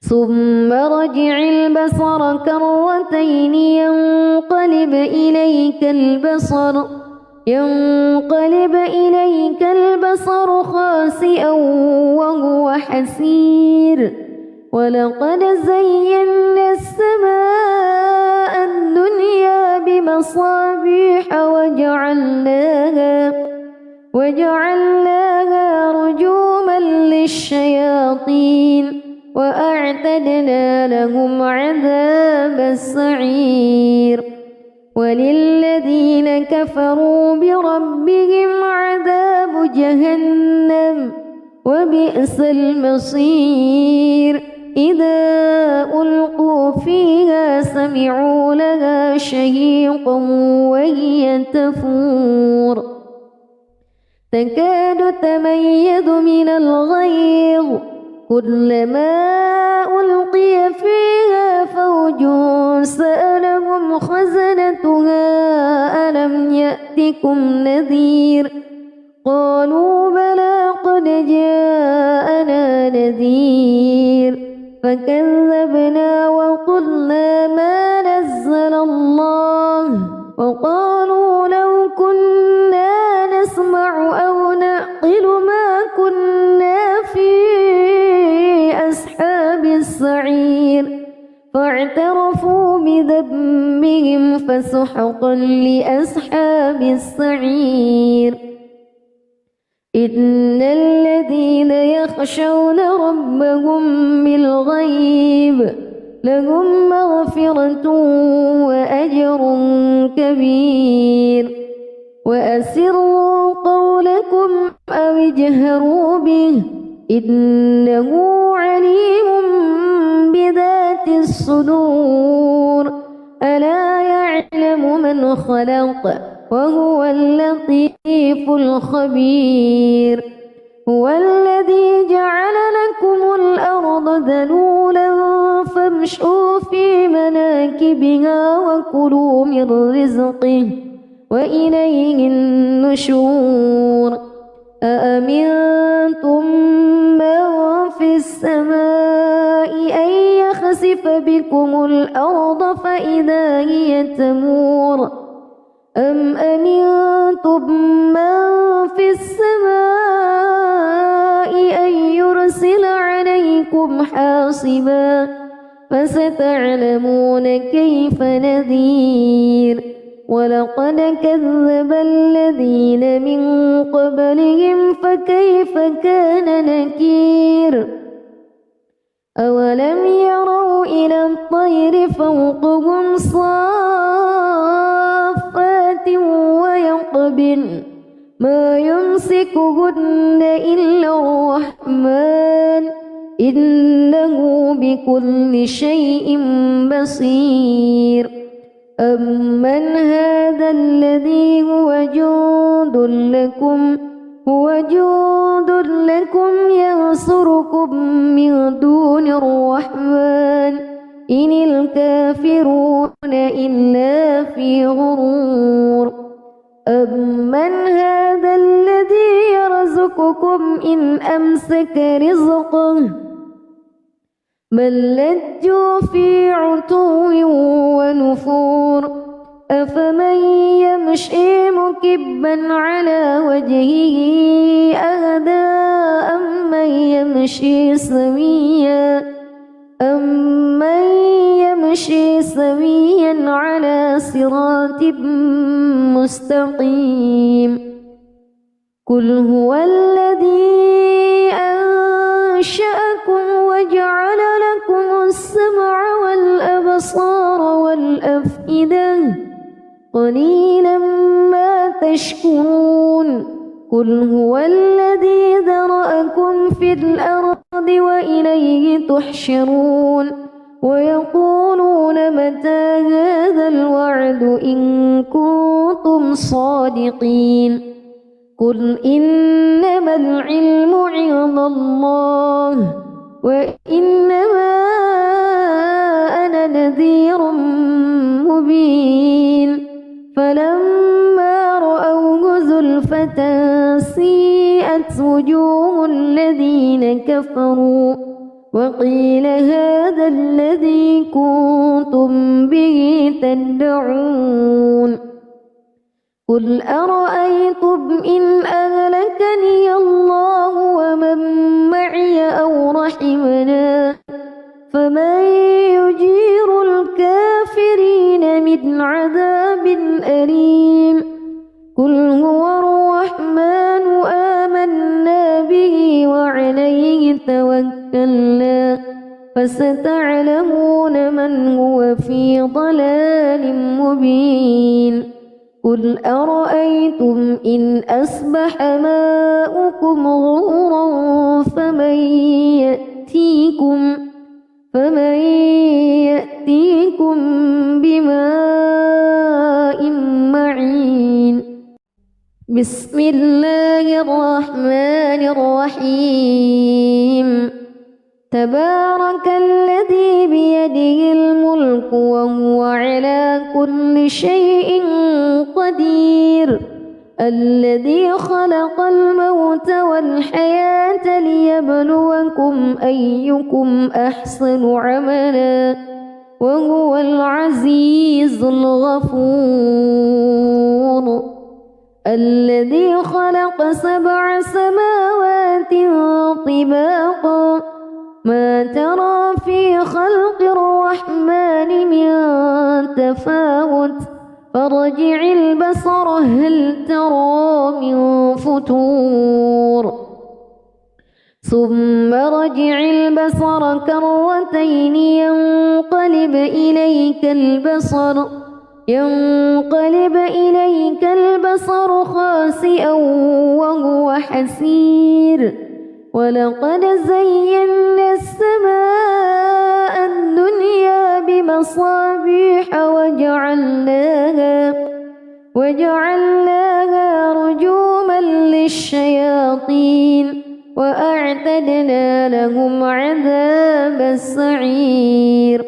ثم رجع البصر كرتين ينقلب إليك البصر خاسئا وهو حسير ولقد زينا السماء الدنيا بمصابيح وجعلناها رجوما للشياطين وأعتدنا لهم عذاب السعير وللذين كفروا بربهم عذاب جهنم وبئس المصير إذا ألقوا فيها سمعوا لها شهيقا وهي تفور تكاد تميز من الغيظ كلما ألقي فيها فوج سألهم خزنتها ألم يأتكم نذير قالوا بلى قد جاءنا نذير فكذبنا وقلنا ما نزل الله وقالوا لو كنا نسمع أو نعقل ما كنا في أصحاب السعير فاعترفوا بذنبهم فسحقا لأصحاب السعير إن الذين يخشون ربهم بالغيب لهم مغفرة وأجر كبير وأسروا قولكم أو اجهروا به إنه عليم بذات الصدور ألا يعلم من خلق وهو اللطيف الخبير هو الذي جعل لكم الأرض ذلولا فامشوا في مناكبها وكلوا من رزقه وإليه النشور أأمنتم من في السماء أن يخسف بكم الأرض فإذا هي تمور أم أمنتم من في السماء أن يرسل عليكم حاصبا فستعلمون كيف نذير ولقد كذب الذين من قبلهم فكيف كان نكير أولم يروا إلى الطير فوقهم صافات ويقبضن ما يمسكهن إلا الرحمن إنه بكل شيء بصير أمن هذا الذي هو جند لكم ينصركم من دون الرحمن إن الكافرون إلا في غرور أمن هذا الذي يرزقكم إن أمسك رزقه بل لجوا في عتو ونفور أفمن يمشي مكبا على وجهه أهدى أمن يمشي سويا على صراط مستقيم قل هو الذي أنشأكم وجعل لكم السمع والأبصار والأفئدة قليلا ما تشكرون قل هو الذي ذرأكم في الأرض وإليه تحشرون ويقولون متى هذا الوعد إن كنتم صادقين قل إنما العلم عند الله وإنما أنا نذير مبين فلما رأوه زلفة سيئت وجوه الذين كفروا وقيل هذا الذي كنتم به تدعون قل أرأيتم إن أهلكني الله ومن معي أو رحمنا فمن يجير الكافرين من عذاب أليم قل هو الرحمن آمنا به وعليه توكلنا فستعلمون من هو في ضلال مبين قل أرأيتم إن أصبح ماؤكم غورا فمن يأتيكم بماء معين بسم الله الرحمن الرحيم تبارك الذي بيده الملك وهو على كل شيء قدير الذي خلق الموت والحياة ليبلوكم أيكم أحسن عملا وهو العزيز الغفور الذي خلق 7 سماوات طباقا ما ترى في خلق الرحمن من تفاوت فارجع البصر هل ترى من فتور ثم رجع البصر كرتين ينقلب إليك البصر خاسئا وهو حسير ولقد زينا السماء الدنيا بمصابيح وجعلناها رجوما للشياطين وأعتدنا لهم عذاب السعير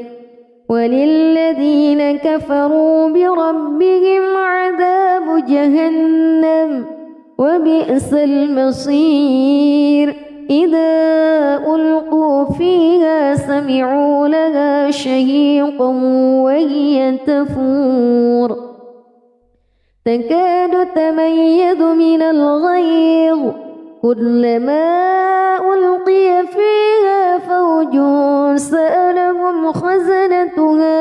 وللذين كفروا بربهم عذاب جهنم وبئس المصير إذا ألقوا فيها سمعوا لها شهيقا وهي تفور تكاد تميز من الغيظ كلما ألقي فيها فوج سألهم خزنتها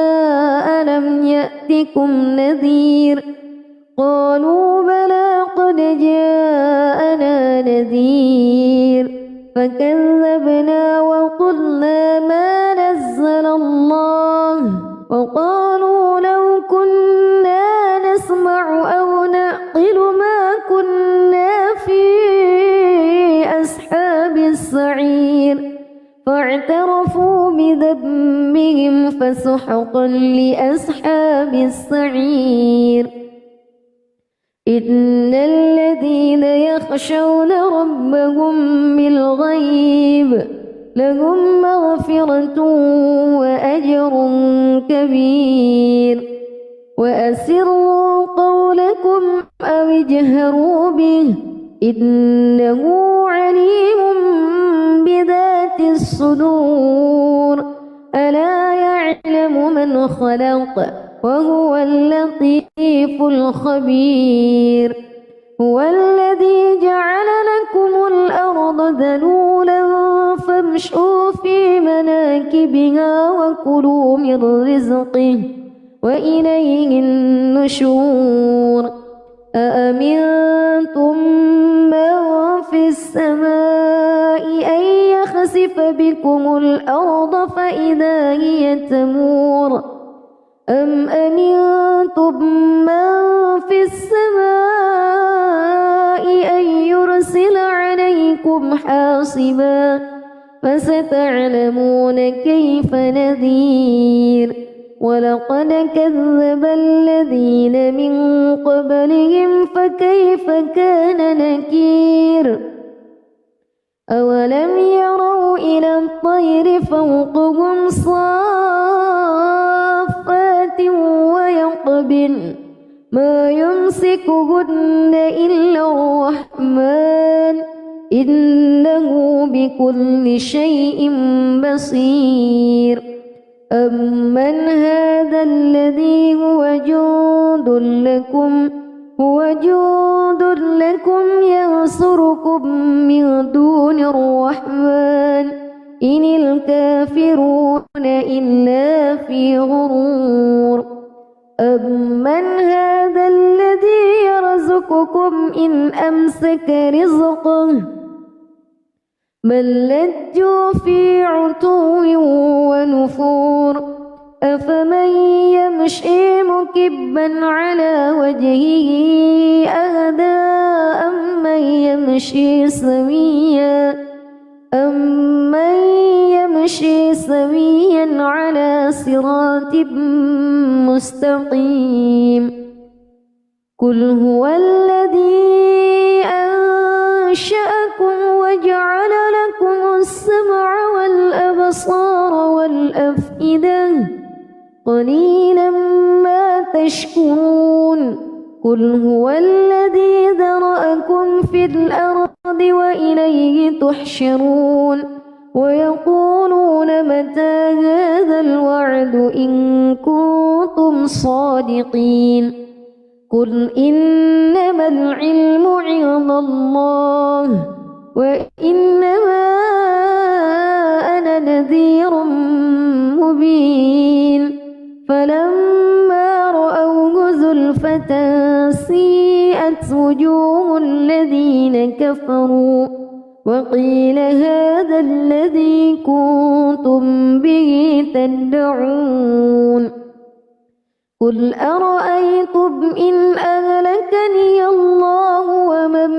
ألم يأتكم نذير قالوا بلى قد جاءنا نذير فكذبنا وقلنا ما نزل الله وقالوا لو كنا نسمع أو نعقل ما كنا في أصحاب السعير فاعترفوا بذنبهم فسحقا لأصحاب السعير إن الذين يخشون ربهم بالغيب لهم مغفرة وأجر كبير وأسروا قولكم أو اجهروا به إنه عليم بذات الصدور ألا يعلم من خلق وهو اللطيف الخبير هو الذي جعل لكم الأرض ذلولا فامشوا في مناكبها وكلوا من رزقه وإليه النشور أأمنتم من في السماء أن يخسف بكم الأرض فإذا هي تمور أم أمنتم من في السماء أن يرسل عليكم حاصبا فستعلمون كيف نذير ولقد كذب الذين من قبلهم فكيف كان نكير أولم يروا إلى الطير فوقهم صافات ويقبضن ما يمسكهن إلا الرحمن إنه بكل شيء بصير أمن هذا الذي هو جند لكم ينصركم من دون الرحمن إن الكافرون إلا في غرور أمن هذا الذي يرزقكم إن أمسك رزقه بل لجوا في عتو ونفور أفمن يمشي مكبا على وجهه أهدى أمن يمشي سويا على صراط مستقيم قل هو الذي أنشأكم وجعل لكم السمع والأبصار والأفئدة قليلا ما تشكرون قل هو الذي ذرأكم في الأرض وإليه تحشرون ويقولون متى هذا الوعد إن كنتم صادقين قل إنما العلم عند الله وإنما أنا نذير مبين فلما رأوه زلفة سيئت وجوه الذين كفروا وقيل هذا الذي كنتم به تدعون قل أرأيتم إن أهلكني الله ومن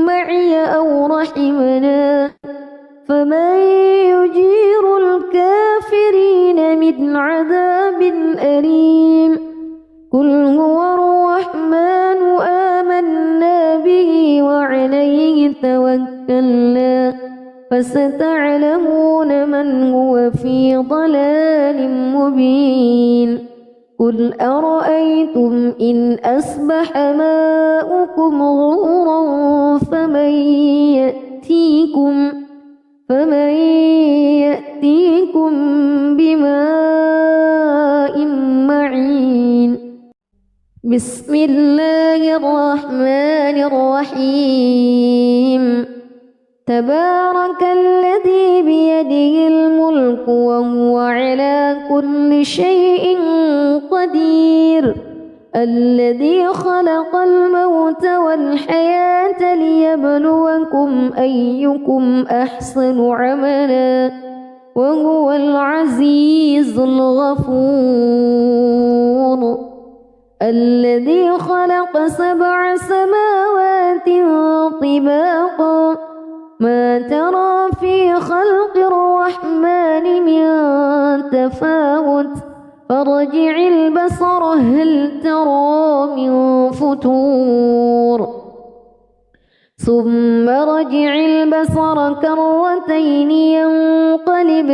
معي أو رحمنا فمن يجير الكافرين من عذاب أليم قل هو الرحمن آمنا به وعليه توكلنا فستعلمون من هو في ضلال مبين قل أرأيتم إن أصبح ماؤكم غورا فمن يأتيكم بماء معين بسم الله الرحمن الرحيم تبارك الذي بيده الملك وهو على كل شيء قدير الذي خلق الموت والحياة ليبلوكم أيكم أحسن عملا وهو العزيز الغفور الذي خلق 7 سماوات طباقا ما ترى في خلق الرحمن من تفاوت فارجع البصر هل ترى من فتور ثم رجع البصر كرتين ينقلب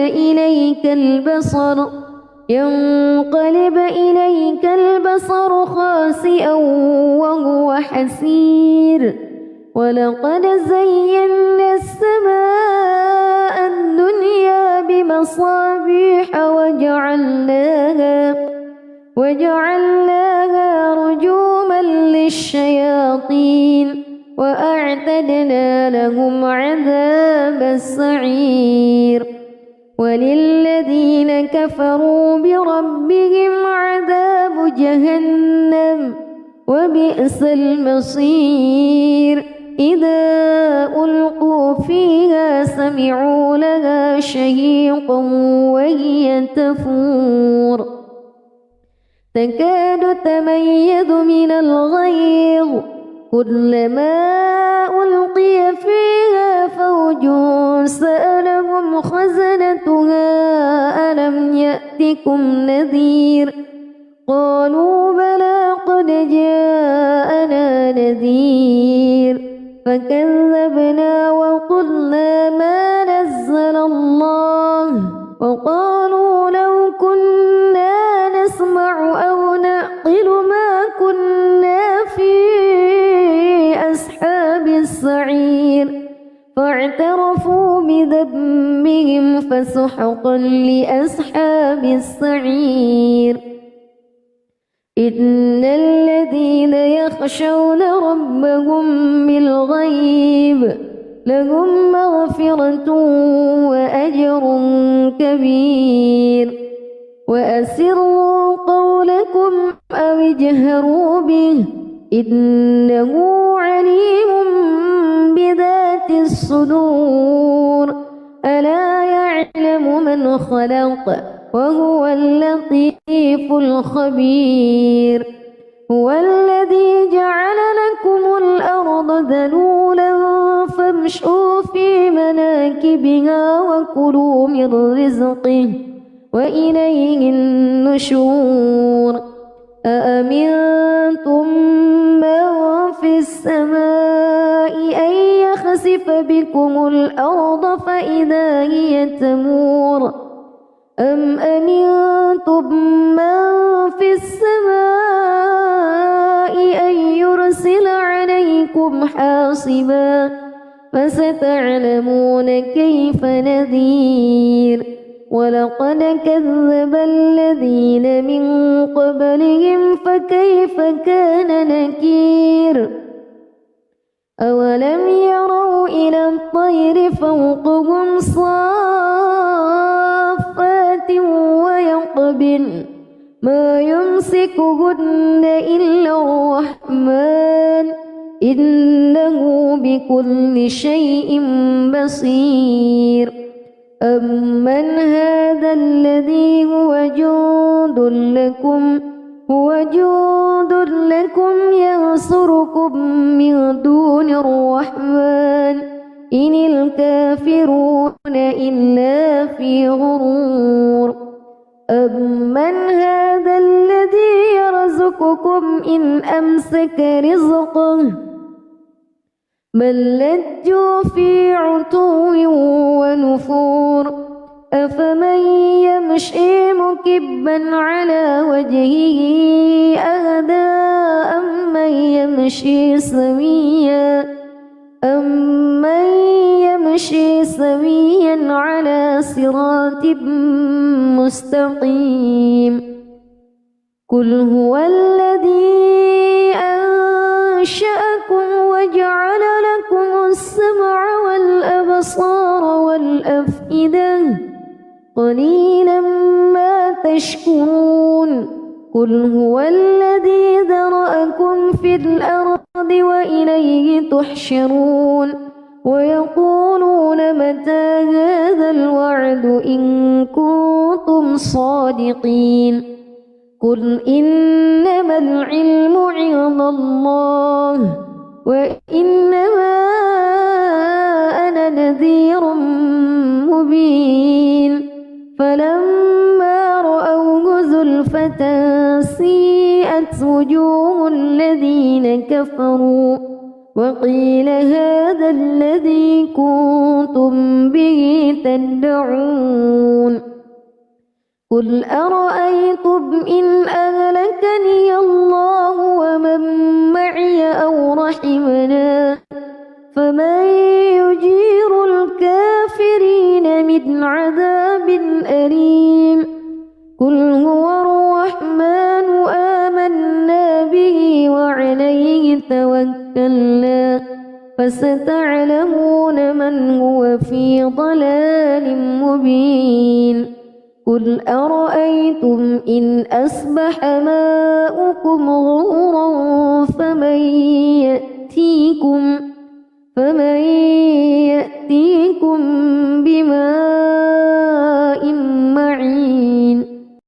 إليك البصر خاسئا وهو حسير ولقد زينا السماء الدنيا بمصابيح وجعلناها رجوما للشياطين وأعتدنا لهم عذاب السعير وللذين كفروا بربهم عذاب جهنم وبئس المصير إذا ألقوا فيها سمعوا لها شهيقا وهي تفور تكاد تميز من الغيظ كلما ألقي فيها فوج سألهم خزنتها ألم يأتكم نذير قالوا بلى قد جاءنا نذير فكذبنا وقلنا ما نزل الله وقالوا لو كنا نسمع أو نعقل ما كنا في أصحاب السعير فاعترفوا بذنبهم فسحقا لأصحاب السعير إن الذين يخشون ربهم بالغيب لهم مغفرة وأجر كبير وأسروا قولكم أو اجهروا به إنه عليم بذات الصدور من خلق وهو اللطيف الخبير. هو الذي جعل لكم الأرض ذلولا فامشوا في مناكبها وكلوا من رزقه وإليه النشور. أأمنتم من في السماء أن يخسف بكم الأرض فإذا هي تمور أم أمنتم من في السماء أن يرسل عليكم حاصبا فستعلمون كيف نذير. ولقد كذب الذين من قبلهم فكيف كان نكير. أولم يروا إلى الطير فوقهم صافات ويقبضن ما يمسكهن إلا الرحمن إنه بكل شيء بصير. أمن هذا الذي هو جند لكم ينصركم من دون الرحمن إن الكافرون إلا في غرور. أمن هذا الذي يرزقكم إن أمسك رزقه بل لجوا في عتو ونفور. أفمن يمشي مكبا على وجهه أهدى أمن يمشي سويا على صراط مستقيم. قل هو الذي أنشأكم وجعل لكم السمع والأبصار والأفئدة قليلا ما تشكرون. قل هو الذي ذرأكم في الأرض وإليه تحشرون. ويقولون متى هذا الوعد إن كنتم صادقين. قل إنما العلم عند الله وإنما أنا نذير مبين. فلما رأوه زلفة سيئت وجوه الذين كفروا وقيل هذا الذي كنتم به تدعون. قل أرأيتم إن أهلكني الله ومن معي أو رحمنا فمن يجير الكافرين من عذاب أليم. قل هو الرحمن آمنا به وعليه توكلنا فستعلمون من هو في ضلال مبين. قل أرأيتم إن أصبح ماؤكم غورا